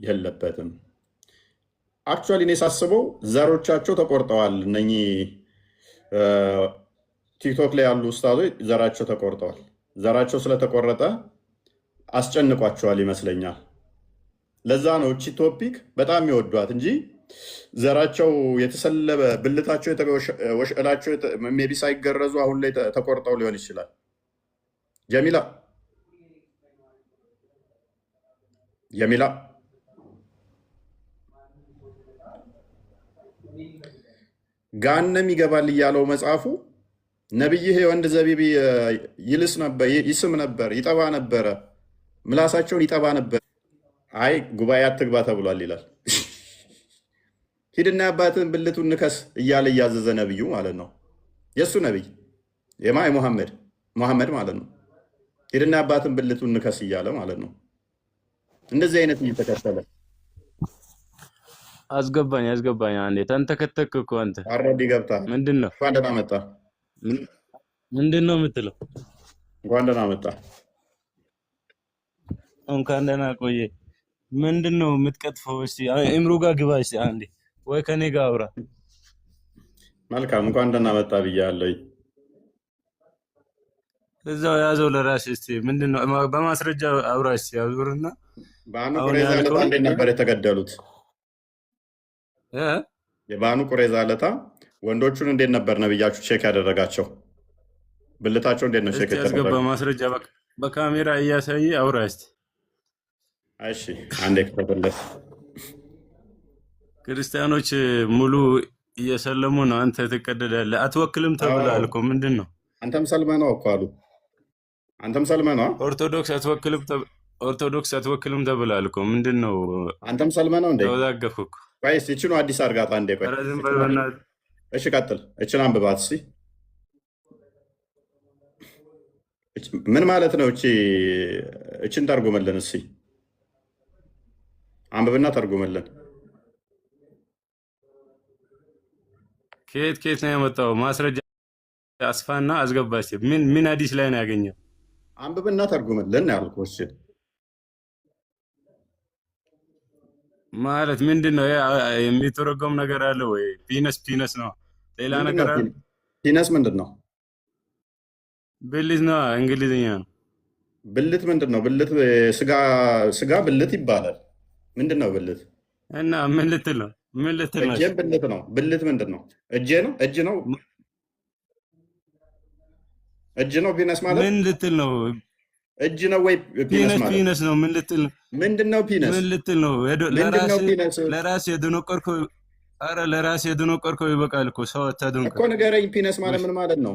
የለበትም። አክቹዋሊ እኔ ሳስበው ዘሮቻቸው ተቆርጠዋል። እነኚህ ቲክቶክ ላይ ያሉ ኡስታዞች ዘራቸው ተቆርጠዋል። ዘራቸው ስለተቆረጠ አስጨንቋቸዋል ይመስለኛል። ለዛ ነው እቺ ቶፒክ በጣም ይወዷት እንጂ ዘራቸው የተሰለበ ብልታቸው ወሽላቸው ሜቢ ሳይገረዙ አሁን ላይ ተቆርጠው ሊሆን ይችላል። ጀሚላ ጋነም ይገባል እያለው መጽሐፉ ነቢይህ የወንድ ዘቢብ ይልስ ነበር፣ ይስም ነበር፣ ይጠባ ነበረ፣ ምላሳቸውን ይጠባ ነበር። አይ ጉባኤ አትግባ ተብሏል ይላል። ሂድና አባትን ብልቱን ንከስ እያለ እያዘዘ ነብዩ ማለት ነው። የእሱ ነቢይ ሙሐመድ ማለት ነው። ሂድና አባትን ብልቱን ንከስ እያለ ማለት ነው። እንደዚህ አይነት እየተከተለ አስገባኝ። አንዴ ተንተከተክ እኮ አንተ አረዲ ገብታ ምንድን ነው? እንኳን ደህና መጣ። ምንድን ነው የምትለው? እንኳን ደህና መጣ። እንኳን ደህና ቆየ። ምንድን ነው የምትቀጥፈው? እስቲ እምሩ ጋር ግባ እስቲ አንዴ፣ ወይ ከኔ ጋር አውራ። መልካም እንኳን ደህና መጣ ብያለሁ። እዛው ያዘው ለራስ። እስቲ ምንድን ነው በማስረጃ አውራ እስቲ ያዙርና። ባኑ ቁረይዛ ለታ እንዴት ነበር የተገደሉት? የባኑ ቁረይዛ ለታ ወንዶቹን እንዴት ነበር ነብያችሁ ቼክ ያደረጋቸው? ብልታቸው እንዴት ነው ቼክ የተደረገው? ያስገባ ማስረጃ በካሜራ እያሳየ አውራ እስቲ። እሺ አንዴ ከተበለስ ክርስቲያኖች ሙሉ እየሰለሙ ነው፣ አንተ ትቀደዳለህ። አትወክልም ተብለሃል እኮ ምንድን ነው? አንተም ሰልመህ ነው እኮ አሉ። አንተም ሰልመህ ነው። ኦርቶዶክስ አትወክልም ተብለሃል እኮ ምንድን ነው? አንተም ሰልመህ ነው እንዴ? ተወዛገፍኩ እኮ። ቆይ እስኪ እችኑ አዲስ አድርጋት አንዴ። ቆይ ኧረ ዝም በል በእናትህ። እሺ ቀጥል። እችን አንብባት እስኪ። ምን ማለት ነው? እችን ተርጉምልን እስኪ። አንብብና ተርጉምልን። ከየት ነው ያመጣው? ማስረጃ አስፋና አስገባ እስኪ። ምን አዲስ ላይ ነው ያገኘው? አንብብና ተርጉምልን ያልኩህ። እሺ ማለት ምንድን ነው? የሚተረጎም ነገር አለ ወይ? ፒነስ ነው፣ ሌላ ነገር አለ? ፒነስ ምንድን ነው? ብልት ነው፣ እንግሊዝኛ ነው። ብልት ምንድን ነው? ብልት ስጋ ብልት ይባላል። ምንድን ነው ብልት? እና ምን ልትል ነው? እጄም ብልት ነው። ብልት ምንድን ነው? እጅ ነው። እጅ ነው ፒነስ ማለት ምን ልትል ነው? እጅ ነው ወይ ፒነስ ማለት? ፒነስ ነው። ምን ልትል ነው? ምንድን ነው ፒነስ? ምን ልትል ነው? ለራስ የደነቆርከው፣ ኧረ ለራስ የደነቆርከው ይበቃል እኮ። ሰው አታድንቅ እኮ ንገረኝ። ፒነስ ማለት ምን ማለት ነው?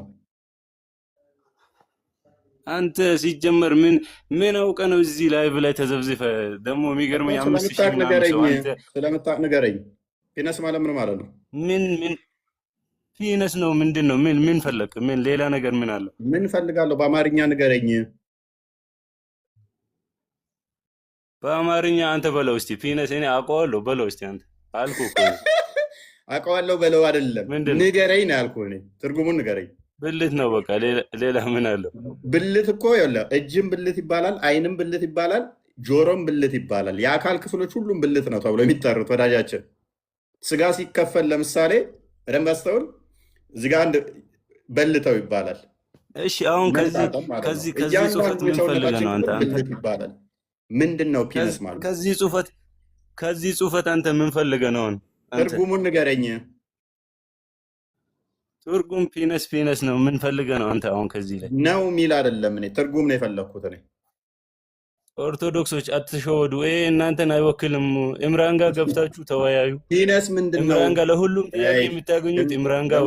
አንተ ሲጀመር ምን አውቀ ነው እዚህ ላይቭ ላይ ተዘብዝፈ? ደግሞ የሚገርመኝ 5000 ስለምታውቅ ንገረኝ። ፒነስ ማለት ምን ማለት ነው? ምን ፒነስ ነው? ምንድን ነው? ምን ፈለክ? ምን ሌላ ነገር ምን አለ? ምን ፈልጋለሁ? በአማርኛ ንገረኝ። በአማርኛ አንተ በለው እስቲ። ፒነስ እኔ አውቀዋለሁ በለው እስቲ። አንተ አልኩህ እኮ አውቀዋለሁ በለው አይደለም፣ ንገረኝ ነው ያልኩህ። እኔ ትርጉሙን ንገረኝ። ብልት ነው በቃ። ሌላ ምን አለው? ብልት እኮ ይኸውልህ፣ እጅም ብልት ይባላል፣ አይንም ብልት ይባላል፣ ጆሮም ብልት ይባላል። የአካል ክፍሎች ሁሉም ብልት ነው ተብሎ የሚጠሩት ወዳጃችን። ስጋ ሲከፈል ለምሳሌ በደንብ አስተውል። እዚህ ጋር አንድ በልተው ይባላል። እሺ አሁን ከዚህ ጽሁፈት ምን ፈልገህ ነው አንተ? ብልት ይባላል። ምንድን ነው ፒነስ ማለት? ከዚህ ጽሁፈት አንተ ምን ፈልገህ ነው? ትርጉሙን ንገረኝ። ትርጉም ፒነስ ነው። ምን ፈልገህ ነው አንተ? አሁን ከዚህ ላይ ነው የሚል አይደለም። እኔ ትርጉም ነው የፈለግኩት። እኔ ኦርቶዶክሶች አትሸወዱ። እናንተን አይወክልም። ኢምራን ጋር ገብታችሁ ተወያዩ። ፒነስ ምንድን ነው? ኢምራን ጋር ለሁሉም ጥያቄ የምታገኙት ኢምራን ጋር።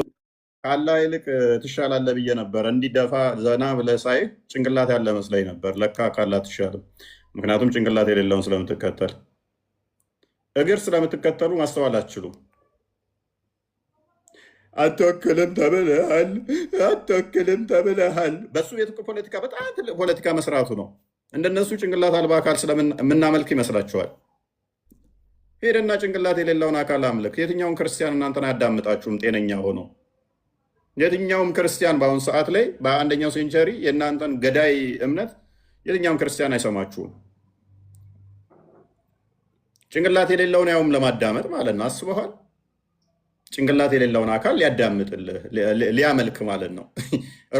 ካላህ ይልቅ ትሻላለህ ብዬ ነበር። እንዲደፋ ዘና ብለህ ሳይ ጭንቅላት ያለ መስለኝ ነበር። ለካ ካላህ ትሻልም። ምክንያቱም ጭንቅላት የሌለውን ስለምትከተል። እግር ስለምትከተሉ ማስተዋል አትችሉም። አትወክልም ተብለሃል። በሱ ቤት እኮ ፖለቲካ በጣም ትልቅ ፖለቲካ መስራቱ ነው። እንደነሱ ጭንቅላት አልባ አካል ስለምናመልክ ይመስላችኋል? ሄደና ጭንቅላት የሌለውን አካል አምልክ። የትኛውን ክርስቲያን እናንተን አያዳምጣችሁም? ጤነኛ ሆኖ የትኛውም ክርስቲያን በአሁኑ ሰዓት ላይ በ1ኛው ሴንቸሪ የእናንተን ገዳይ እምነት የትኛውም ክርስቲያን አይሰማችሁም። ጭንቅላት የሌለውን ያውም ለማዳመጥ ማለት ነው። አስበዋል? ጭንቅላት የሌለውን አካል ሊያዳምጥልህ ሊያመልክ ማለት ነው።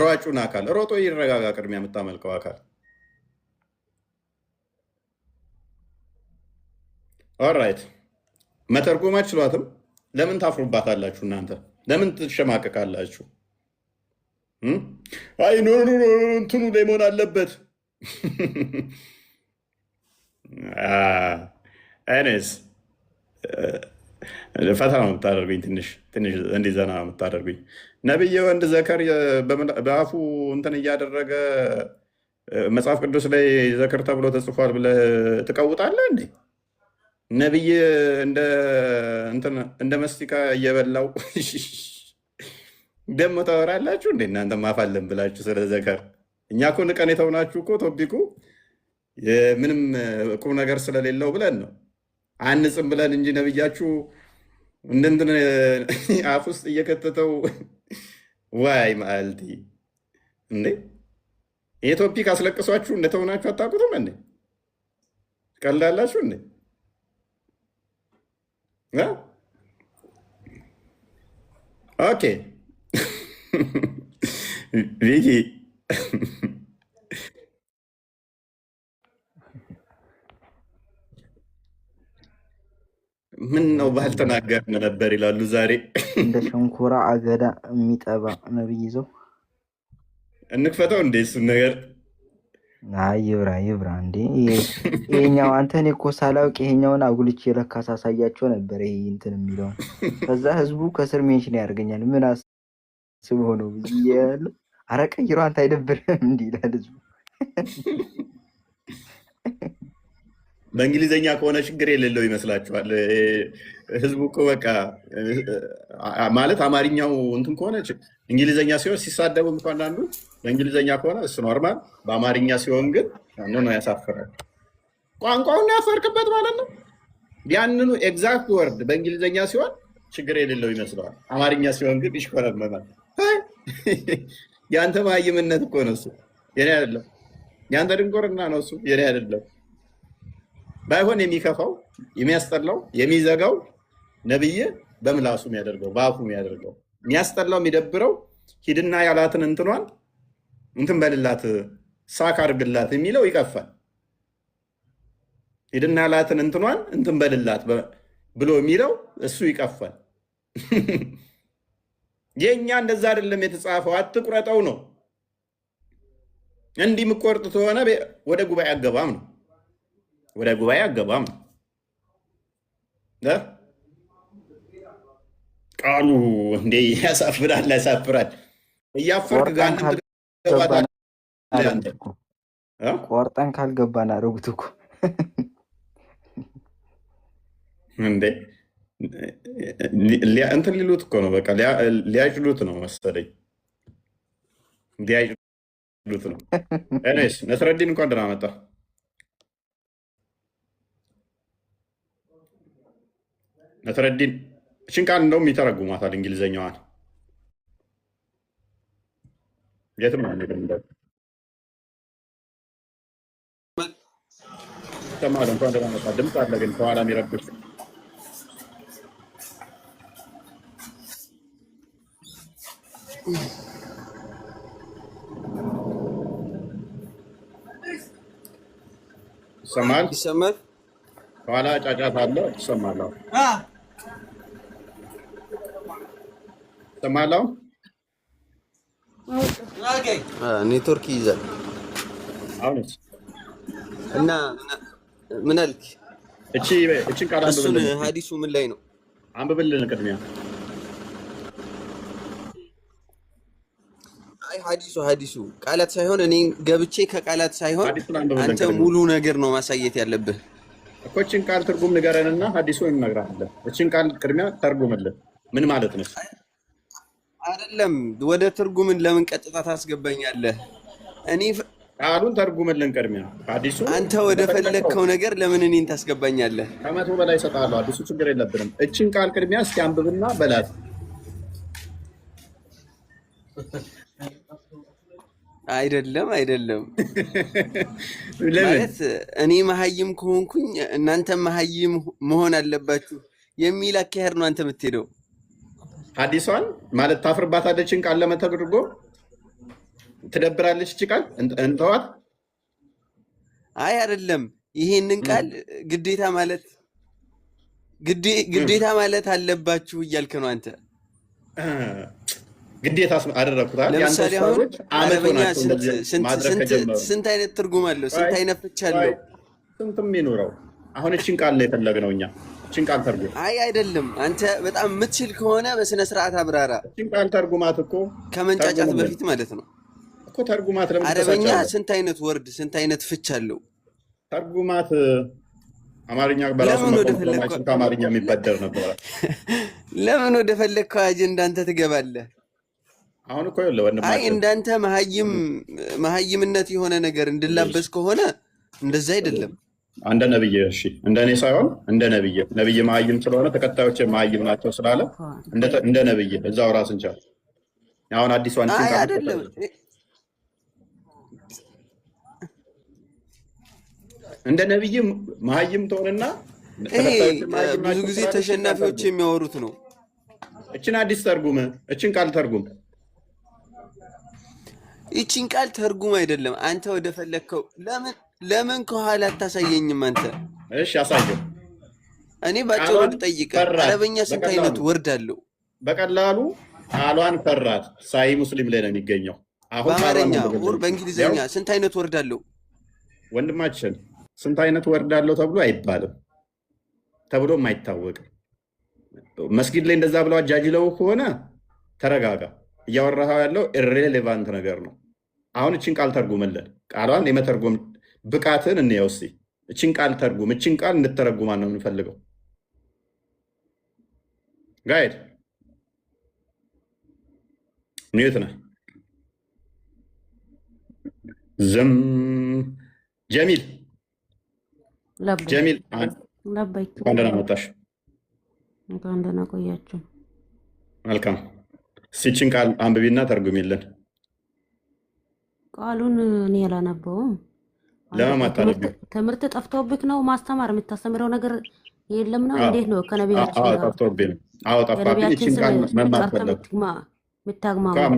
ሯጩን አካል ሮጦ ይረጋጋ። ቅድሚያ የምታመልከው አካል ኦራይት። መተርጎም አትችሏትም። ለምን ታፍሩባታላችሁ እናንተ? ለምን ትሸማቀቃላችሁ? አይ ኖ እንትኑ ላይ መሆን አለበት። አይነስ ፈታ ነው የምታደርጉኝ። ትንሽ እንዲዘና ነው የምታደርጉኝ። ነቢይ ወንድ ዘከር በአፉ እንትን እያደረገ መጽሐፍ ቅዱስ ላይ ዘከር ተብሎ ተጽፏል ብለህ ትቀውጣለህ እንዴ? ነቢይ እንደ መስቲካ እየበላው ደግሞ ታወራላችሁ እንዴ? እናንተ ማፋለን ብላችሁ ስለ ዘከር። እኛ እኮ ንቀን የተውናችሁ እኮ ቶፒኩ ምንም ቁም ነገር ስለሌለው ብለን ነው አንጽም ብለን እንጂ ነብያችሁ እንደንትን አፍ ውስጥ እየከተተው ዋይ ማልቲ እንዴ! ይሄ ቶፒክ አስለቅሷችሁ እንደተውናችሁ አታውቁትም እንዴ? ቀልዳላችሁ እንዴ? ኦኬ ቪኪ ምን ነው ባልተናገርን ነበር ይላሉ ዛሬ። እንደ ሸንኮራ አገዳ የሚጠባ ነብይ ይዘው እንክፈተው እንዴ እሱን ነገር። አይ ይብራ እንዴ ይሄኛው አንተን እኮ ሳላውቅ ይሄኛውን አጉልቼ ለካ ሳሳያቸው ነበር። ይሄ እንትን የሚለው ከዛ ህዝቡ ከስር ሜንሽን ያደርገኛል። ምን አስብ ሆኖ ብዬ አረ ቀይሮ አንተ አይደብርም እንዴ ይላል ህዝቡ። በእንግሊዘኛ ከሆነ ችግር የሌለው ይመስላችኋል? ህዝቡ እኮ በቃ ማለት አማርኛው እንትን ከሆነ እንግሊዘኛ ሲሆን ሲሳደቡ እንኳን አንዱ በእንግሊዘኛ ከሆነ እሱ ኖርማል፣ በአማርኛ ሲሆን ግን ነው ያሳፍራል። ቋንቋውን ያፈርክበት ማለት ነው። ያንኑ ኤግዛክት ወርድ በእንግሊዘኛ ሲሆን ችግር የሌለው ይመስለዋል፣ አማርኛ ሲሆን ግን ይሽኮረመማል። የአንተ ማይምነት እኮ ነው እሱ፣ የኔ አይደለም። የአንተ ድንቁርና ነው እሱ፣ የኔ አይደለም። ባይሆን የሚከፋው የሚያስጠላው የሚዘጋው ነብይ በምላሱ የሚያደርገው በአፉ የሚያደርገው የሚያስጠላው የሚደብረው ሂድና ያላትን እንትኗን እንትን በልላት ሳክ አድርግላት የሚለው ይቀፋል። ሂድና ያላትን እንትኗን እንትን በልላት ብሎ የሚለው እሱ ይቀፋል። የእኛ እንደዛ አይደለም የተጻፈው። አትቁረጠው ነው። እንዲህ የምቆርጥ ከሆነ ወደ ጉባኤ አገባም ነው፣ ወደ ጉባኤ አገባም ነው። ቃሉ እንዴ ያሳፍራል፣ ያሳፍራል። እያፈርክ ጋር ቆርጠን ካልገባን አረጉት እኮ እንዴ እንትን ሊሉት እኮ ነው። በቃ ሊያጭሉት ነው መሰለኝ፣ ሊያጭሉት ነው። እኔስ ነስረዲን እንኳን ደህና መጣ። ነስረዲን እችን ቃል እንደውም ይተረጉማታል እንግሊዘኛዋን። የትም ሰማለ እንኳን ደህና መጣ። ድምፅ አለ ግን ከኋላ የሚረብሽ ይሰማል? ይሰማል? ከኋላ ጫጫታ አለ። ይሰማል? ይሰማል? ኔትወርክ ይይዛል። አሁንስ እና ምን አልክ? እቺን ቃል እሱን ሀዲሱ ምን ላይ ነው? አንብብልን ቅድሚያ። አይ ሀዲሱ ቃላት ሳይሆን እኔ ገብቼ ከቃላት ሳይሆን አንተ ሙሉ ነገር ነው ማሳየት ያለብህ እኮ። እቺን ቃል ትርጉም ንገረንና ሀዲሱን እንነግራለን። እቺን ቃል ቅድሚያ ተርጉምልን። ምን ማለት ነው? አይደለም ወደ ትርጉምን ለምን ቀጥታ ታስገባኛለህ? እኔ ቃሉን ተርጉምልን ቅድሚያ። ሀዲሱ አንተ ወደ ፈለግከው ነገር ለምን እኔን ታስገባኛለህ? ከመቶ በላይ እሰጥሃለሁ። ሀዲሱ ችግር የለብንም። እቺን ቃል ቅድሚያ እስኪ አንብብና በላት። አይደለም ለምን ማለት እኔ መሀይም ከሆንኩኝ እናንተ መሀይም መሆን አለባችሁ የሚል አካሄድ ነው አንተ የምትሄደው። ሐዲሷን ማለት ታፍርባታለችን ቃል ለመተግርጎ ትደብራለች እቺ ቃል እንተዋት። አይ አይደለም ይሄንን ቃል ግዴታ ማለት አለባችሁ እያልክ ነው አንተ። ግዴታ አደረኩታል። ለምሳሌ አሁን አረበኛ ስንት አይነት ትርጉም አለው? ስንት አይነት ፍች አለው? ስንትም ይኖረው። አሁን እቺን ቃል ነው የፈለግነው እኛ። እቺን ቃል ተርጉም። አይ አይደለም አንተ በጣም የምትችል ከሆነ በስነ ስርዓት አብራራ። እቺን ቃል ተርጉማት እኮ ከመንጫጫት በፊት ማለት ነው እኮ ተርጉማት። ለምን አረበኛ ስንት አይነት ወርድ ስንት አይነት ፍች አለው? ተርጉማት። አማርኛ በራሱ መቆም ከአማርኛ የሚበደር ነበር። ለምን ወደ ፈለግከው አጀንዳ አንተ ትገባለህ? አሁን እኮ ይኸውልህ ወንድማችን፣ አይ እንዳንተ መሀይምነት የሆነ ነገር እንድላበስ ከሆነ እንደዛ አይደለም። እንደ ነብይ እሺ፣ እንደኔ ሳይሆን እንደ ነብይ መሀይም ስለሆነ ተከታዮች መሀይም ናቸው ስላለ እንደ ነብይ እዛው ራስን ቻል። አሁን አዲሷን አይ አይደለም እንደ ነብይ መሀይም ትሆንና ብዙ ጊዜ ተሸናፊዎች የሚያወሩት ነው። እችን አዲስ ተርጉም፣ እችን ቃል ተርጉም። ይቺን ቃል ተርጉም አይደለም አንተ ወደ ፈለግከው። ለምን ከኋላ አታሳየኝም አንተ? እሺ አሳየው። እኔ ባጭሩ ልጠይቅህ፣ አረበኛ ስንት አይነት ወርድ አለው? በቀላሉ ቃሏን ፈራት ሳይ ሙስሊም ላይ ነው የሚገኘው። አሁን በአማርኛ ወር በእንግሊዝኛ ስንት አይነት ወርድ አለው? ወንድማችን ስንት አይነት ወርድ አለው ተብሎ አይባልም፣ ተብሎም አይታወቅም። መስጊድ ላይ እንደዛ ብለው አጃጅለው ከሆነ ተረጋጋ። እያወራኸው ያለው ኢሬሌቫንት ነገር ነው። አሁን እችን ቃል ተርጉምልን። ቃሏን የመተርጎም ብቃትን እንየው እስኪ። እችን ቃል ተርጉም። እችን ቃል እንድተረጉማ ነው የምንፈልገው። ጋይድ ኒውት ነህ። ዝም ጀሚል እንኳን ደህና መጣሽ። እንኳን ደህና ቆያችሁ። መልካም። እችን ቃል አንብቢና ተርጉሚልን። ቃሉን እኔ አላነበውም። ትምህርት ጠፍቶብክ ነው? ማስተማር የምታስተምረው ነገር የለም ነው? እንዴት ነው? ከነቢያችን ጋር ጠፍቶብኝ? አዎ ጠፋብኝ። እችን ቃል መማር ፈለግኩ። የምታግማማው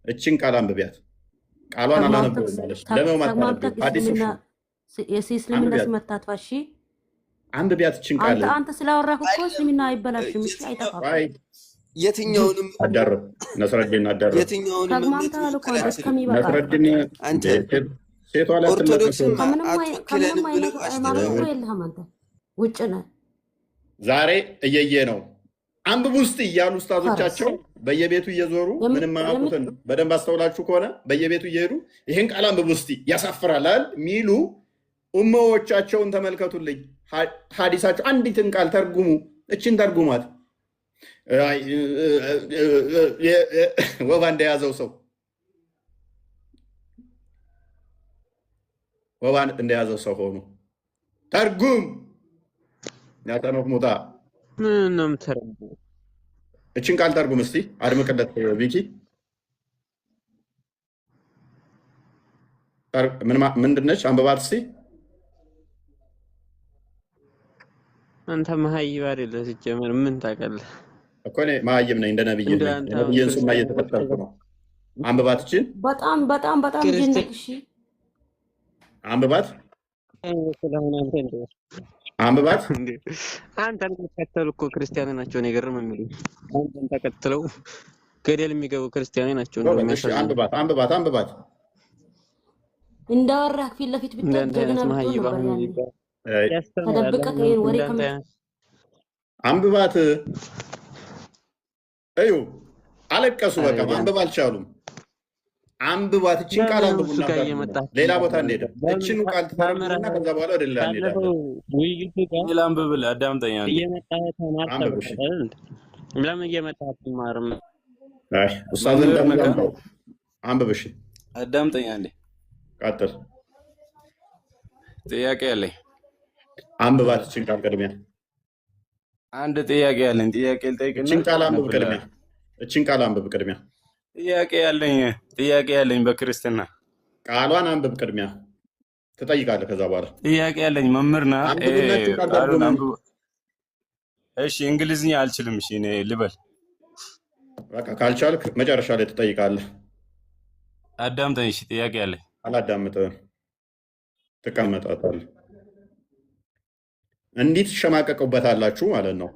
እችን ቃል አንብቢያት። ቃሏን አላነበውም ማለሽ የእስልምና ስመታት ፋሺ አንብቢያት። እችን ቃል አንተ ስላወራህ እኮ እስልምና አይበላሽም። እሺ አይጠፋም። የትኛውንም አዳረብ ነስረዲን አዳረብ የትኛውንም ተግማምተሃል እኮ እስከሚበቃ ነስረዲን አንተ ሴቷ ላይ ኦርቶዶክስም ከምንም አይነት ሃይማኖት እኮ የለህም አንተ ውጭ ነህ። ዛሬ እየየ ነው አንብቡ ውስጥ እያሉ ኡስታዞቻቸው በየቤቱ እየዞሩ ምንም አያውቁትን በደንብ አስተውላችሁ ከሆነ በየቤቱ እየሄዱ ይህን ቃል አንብቡ ውስጥ ያሳፍራላል ሚሉ ኡመዎቻቸውን ተመልከቱልኝ። ሀዲሳቸው አንዲትን ቃል ተርጉሙ፣ እችን ተርጉሟት። ወባ እንደያዘው ሰው ወባ እንደያዘው ሰው ሆኑ። ተርጉም ያተነው ሙታ ምንም ተርጉም። እችን ቃል ተርጉም እስቲ አድምቅለት ቢኪ። ምንድነች? አንብባት እስቲ። አንተ መሀይብ አይደለህ ሲጀመር። ምን ታውቃለህ እኮ? እኔ መሀይም ነኝ፣ እንደ ነብይ ነኝ። ነብይን ሱና እየተከተልኩ ነው። አንብባት እችን። በጣም ጅንክ። እሺ አንብባት፣ አንብባት። አንተን ተከተሉ እኮ ክርስቲያን ናቸው። እኔ ገርም የሚሉ አንተን ተከትለው ገደል የሚገቡ ክርስቲያን ናቸው። አንብባት። እንዳወራህ ፊት ለፊት ብትጀግና ተደብቀህ ይሄን ወሬ አንብባት። እዩ አለቀሱ። በቃ ማንበብ አልቻሉም። አንብባት። እችን ቃል አንብቡና ሌላ ቦታ እንሄዳለን። እችን ቃል ተፈረመና ከዛ በኋላ ወደ ሌላ እንሄዳለን። ሌላ አንብብል። አዳምጠኛ ለምን እየመጣህ አትማርም? አይ ኡስታዝን ደምቀው አንብብ። እሺ አዳምጠኛ እንዴ ቀጥል። ጥያቄ አለኝ። አንብባት። እችን ቃል ቅድሚያ አንድ ጥያቄ አለኝ። ጥያቄ ልጠይቅና እችን ቃል አንብብ ቅድሚያ። እችን ቃል አንብብ ቅድሚያ። ጥያቄ ያለኝ በክርስትና ቃሏን አንብብ ቅድሚያ ትጠይቃለህ። ከዛ በኋላ ጥያቄ ያለኝ መምህርና አንብብላችሁ ቃል ቃሉን ተርጉም። አንብብ። እሺ እንግሊዝኛ አልችልም። እሺ እኔ ልበል። በቃ ካልቻልክ መጨረሻ ላይ ትጠይቃለህ። አዳምጠኝ። እሺ ጥያቄ ያለኝ። አላዳምጥህም፣ ትቀመጣታለህ። እንዲህ ትሸማቀቁበታላችሁ ማለት ነው።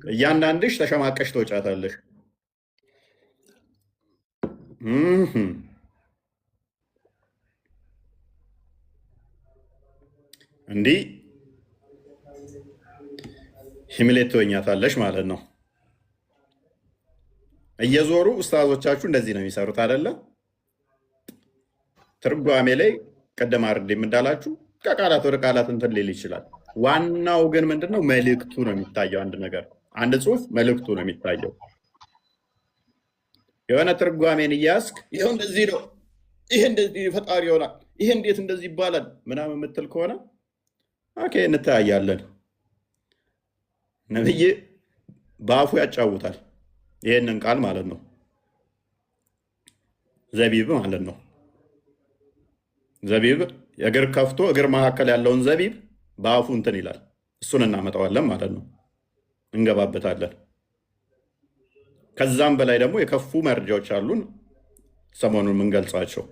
እያንዳንድሽ ተሸማቀሽ ትወጫታለሽ። እንዲህ ሂምሌት ትወኛታለሽ ማለት ነው። እየዞሩ ኡስታዞቻችሁ እንደዚህ ነው የሚሰሩት አይደለ? ትርጓሜ ላይ ቀደም አርዴም እንዳላችሁ ከቃላት ወደ ቃላት እንትን ሊል ይችላል። ዋናው ግን ምንድነው? መልእክቱ ነው የሚታየው። አንድ ነገር አንድ ጽሁፍ መልእክቱ ነው የሚታየው። የሆነ ትርጓሜን እያስክ ይኸው እንደዚህ ነው፣ ይሄ እንደዚህ ፈጣሪ ይሆናል፣ ይሄ እንዴት እንደዚህ ይባላል ምናምን የምትል ከሆነ ኦኬ እንተያያለን። ነብይ በአፉ ያጫውታል ይሄንን ቃል ማለት ነው። ዘቢብ ማለት ነው። ዘቢብ እግር ከፍቶ እግር መካከል ያለውን ዘቢብ በአፉ እንትን ይላል። እሱን እናመጣዋለን ማለት ነው፣ እንገባበታለን። ከዛም በላይ ደግሞ የከፉ መረጃዎች አሉን ሰሞኑን የምንገልጻቸው።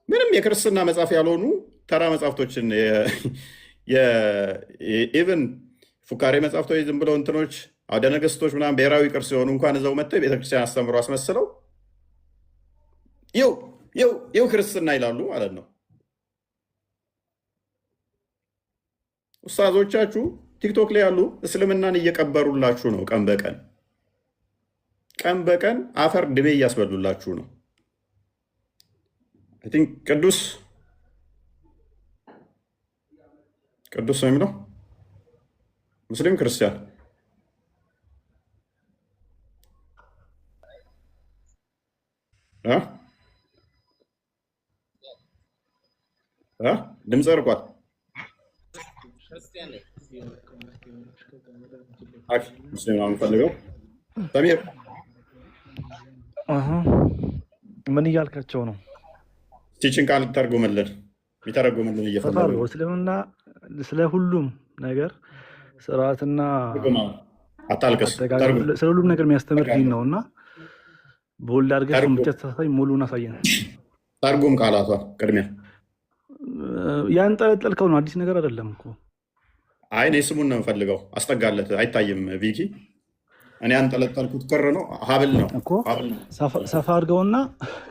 ምንም የክርስትና መጽሐፍ ያልሆኑ ተራ መጽሐፍቶችን ኢቭን ፉካሬ መጽሐፍቶች ዝም ብለው እንትኖች አውደ ነገስቶች ምናምን ብሔራዊ ቅርስ የሆኑ እንኳን እዛው መጥተው የቤተክርስቲያን አስተምሮ አስመስለው ይው ክርስትና ይላሉ ማለት ነው። ኡስታዞቻችሁ ቲክቶክ ላይ ያሉ እስልምናን እየቀበሩላችሁ ነው። ቀን በቀን አፈር ድቤ እያስበሉላችሁ ነው። አይ ቲንክ ቅዱስ ነው የሚለው ሙስሊም ክርስቲያን ድምፅ ርቋል። ሙስሊም ነው የምፈልገው። ሰሚር ምን እያልካቸው ነው? ስቲችን ቃል ተርጉምልን፣ የሚተረጉምልን እየፈለጉ እስልምና ስለ ሁሉም ነገር ስርዓትና አታልቅስ፣ ስለ ሁሉም ነገር የሚያስተምር ዲን ነው እና በወልድ አድርገህ ብቻ ተሳሳይ ሙሉን አሳየን። ተርጉም ቃላቷ ቅድሚያ ያንጠለጠልከው ነው፣ አዲስ ነገር አይደለም እኮ። አይ እኔ ስሙን ነው የምፈልገው። አስጠጋለት። አይታይም ቪኪ። እኔ ያንጠለጠልኩት ክር ነው፣ ሀብል ነው እኮ። ሰፋ አድርገውና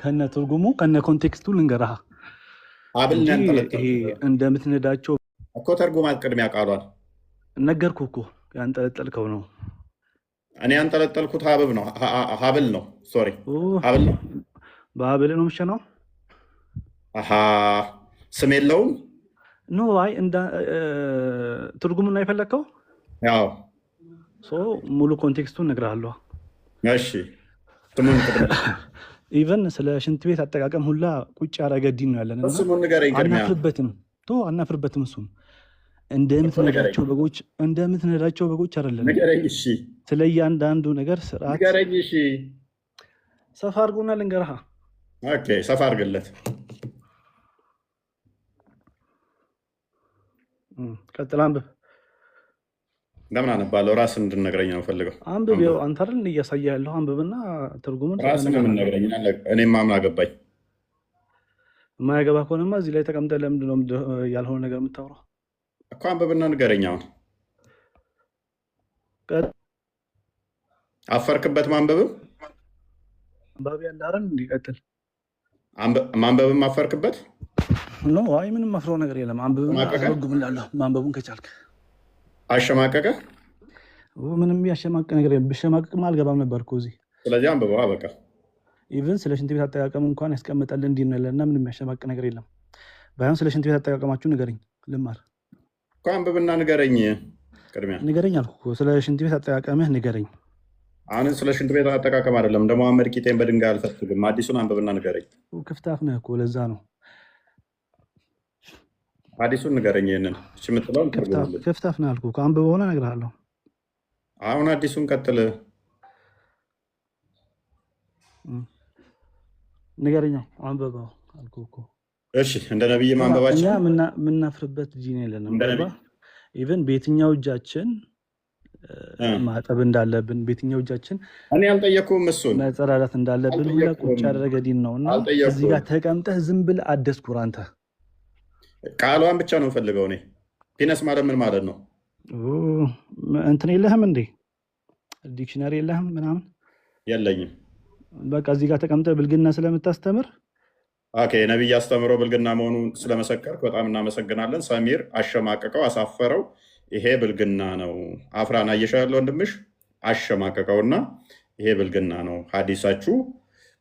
ከነ ትርጉሙ ከነ ኮንቴክስቱ ልንገርህ። ሀብል ነው ያንጠለጠልኩት እንደምትነዳቸው እኮ። ተርጉማት ቅድሚያ ቃሏን ነገርኩህ እኮ። ያንጠለጠልከው ነው። እኔ ያንጠለጠልኩት ሀብል ነው። ሶሪ ሀብል ነው። በሀብል ነው የምትሸናው። ስም የለውም። ኖ አይ ትርጉሙን የፈለግከው? ያው ሙሉ ኮንቴክስቱን እነግርሃለሁ። እሺ ስሙን ኢቨን ስለ ሽንት ቤት አጠቃቀም ሁላ ቁጭ ያደረገ ዲን ነው ያለን። ስሙን ንገረኝ ቅድሚያ። አናፍርበትም። እሱም እንደምትነዳቸው በጎች አይደለም። ንገረኝ። እሺ ስለ እያንዳንዱ ነገር ስርዓት ንገረኝ። እሺ ሰፋ አድርጎና ልንገርሃ። ኦኬ ሰፋ አድርግለት። ቀጥል፣ አንብብ። ለምን አነባለሁ? ራስን እንድነግረኝ ነው ፈልገው። አንብብ። ያው አንተ አይደል እያሳየ ያለው? አንብብና ትርጉሙን ራስን የምንነግረኝ። እኔማ ምን አገባኝ? የማያገባ ከሆነማ እዚህ ላይ ተቀምጠህ ለምንድን ነው ያልሆነ ነገር የምታወራው? እኮ አንብብና ንገረኝ። አሁን አፈርክበት ማንበብም? አንባቢ ያለ አይደል? እንዲቀጥል ማንበብም አፈርክበት? ኖ አይ ምንም አፍረው ነገር የለም። አንብብና አስረጉምላለሁ ማንበቡን ከቻልክ። አሸማቀቀ? ምንም ያሸማቀቅ ነገር የለም። ብሸማቀቅማ አልገባም ነበር እኮ እዚህ። ስለዚህ አንብበዋ በቃ። ኢቭን ስለ ሽንት ቤት አጠቃቀም እንኳን ያስቀምጠልን እንዲህ ነው ያለና ምንም ያሸማቀቅ ነገር የለም። ባይሆን ስለ ሽንት ቤት አጠቃቀማችሁ ንገረኝ ልማር እኮ። አንብብና ንገረኝ። ቅድሚያ ንገረኝ አልኩ። ስለ ሽንት ቤት አጠቃቀምህ ንገረኝ። አሁን ስለ ሽንት ቤት አጠቃቀም አይደለም። እንደ መሐመድ ቂጤን በድንጋይ አልፈትግም። አዲሱን አንብብና ንገረኝ። ክፍታፍ ነህ እኮ ለዛ ነው። አዲሱን ንገረኝ። ይሄንን እሺ የምትለውን ክፍታፍ ነህ አልኩህ። አንብበውና እነግርሃለሁ። አሁን አዲሱን ቀጥል። ንገረኛ አንበባው አልኩህ እኮ። እሺ እንደ ነብይ ማንበባችን እኛ የምናፍርበት ጂን የለንም። ገባ ኢቨን በየትኛው እጃችን ማጠብ እንዳለብን በየትኛው እጃችን እኔ አልጠየኩም እሱን መጸዳዳት እንዳለብን ሁላ ቁጭ ያደረገ ዲን ነው። እና እዚህ ጋር ተቀምጠህ ዝም ብለህ አደስኩር አንተ ቃሏን ብቻ ነው ፈልገው። እኔ ፒነስ ማለት ምን ማለት ነው? እንትን የለህም እንዴ? ዲክሽነሪ የለህም ምናምን? የለኝም። በቃ እዚህ ጋር ተቀምጠህ ብልግና ስለምታስተምር ኦኬ፣ ነብይ አስተምሮ ብልግና መሆኑን ስለመሰከርክ በጣም እናመሰግናለን። ሰሚር አሸማቀቀው፣ አሳፈረው። ይሄ ብልግና ነው። አፍራን አየሻ ያለው ወንድምሽ አሸማቀቀውና ይሄ ብልግና ነው፣ ሀዲሳችሁ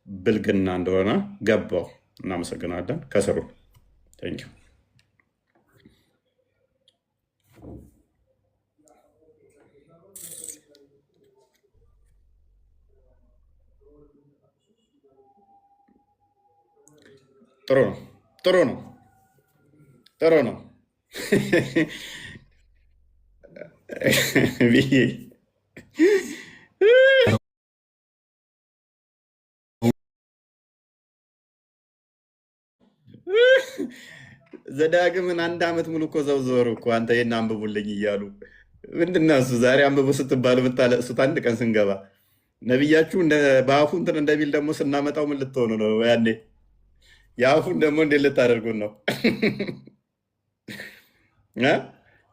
ብልግና እንደሆነ ገባው። እናመሰግናለን። ከስሩ ቴንኪው። ጥሩ ነው፣ ጥሩ ነው፣ ጥሩ ነው ብዬ ዘዳግምን 1 ዓመት ሙሉ እኮ ዘውዘሩ እኮ አንተ ይሄን አንብቡልኝ እያሉ ምንድን ነው እሱ ዛሬ አንብቡ ስትባሉ የምታለቅሱት? አንድ ቀን ስንገባ ነቢያችሁ በአፉ እንትን እንደሚል ደግሞ ስናመጣው ምን ልትሆኑ ነው? ያኔ የአፉን ደግሞ እንዴት ልታደርጉን ነው?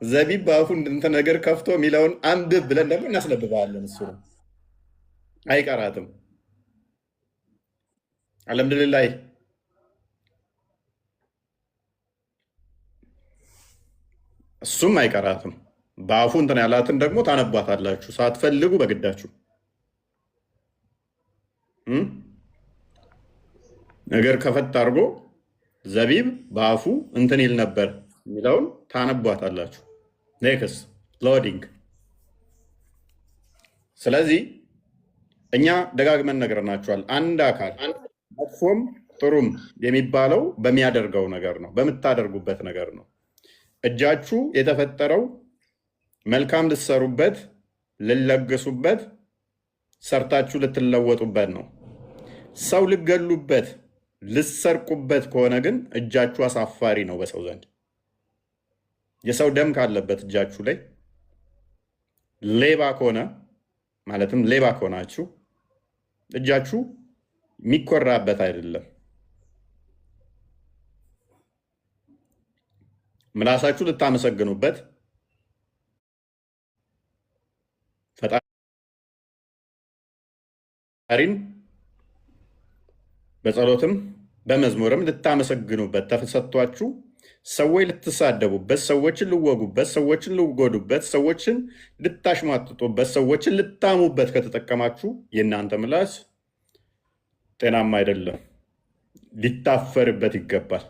ዘቢብ በአፉ እንትን ነገር ከፍቶ የሚለውን አንብብ ብለን ደግሞ እናስነብባለን። እሱ ነው አይቀራትም። አልሐምዱሊላህ እሱም አይቀራትም። በአፉ እንትን ያላትን ደግሞ ታነቧታላችሁ ሳትፈልጉ በግዳችሁ። ነገር ከፈት አድርጎ ዘቢብ በአፉ እንትን ይል ነበር የሚለውን ታነቧታላችሁ። ኔክስ ሎዲንግ። ስለዚህ እኛ ደጋግመን ነግረናችኋል። አንድ አካል መጥፎም ጥሩም የሚባለው በሚያደርገው ነገር ነው፣ በምታደርጉበት ነገር ነው። እጃችሁ የተፈጠረው መልካም ልትሰሩበት፣ ልለገሱበት፣ ሰርታችሁ ልትለወጡበት ነው። ሰው ልገሉበት፣ ልሰርቁበት ከሆነ ግን እጃችሁ አሳፋሪ ነው በሰው ዘንድ። የሰው ደም ካለበት እጃችሁ ላይ ሌባ ከሆነ ማለትም ሌባ ከሆናችሁ እጃችሁ የሚኮራበት አይደለም። ምላሳችሁ ልታመሰግኑበት፣ ፈጣሪን በጸሎትም በመዝሙርም ልታመሰግኑበት ተሰጥቷችሁ ሰዎች ልትሳደቡበት፣ ሰዎችን ልወጉበት፣ ሰዎችን ልጎዱበት፣ ሰዎችን ልታሽማጥጡበት፣ ሰዎችን ልታሙበት ከተጠቀማችሁ የእናንተ ምላስ ጤናማ አይደለም፣ ሊታፈርበት ይገባል።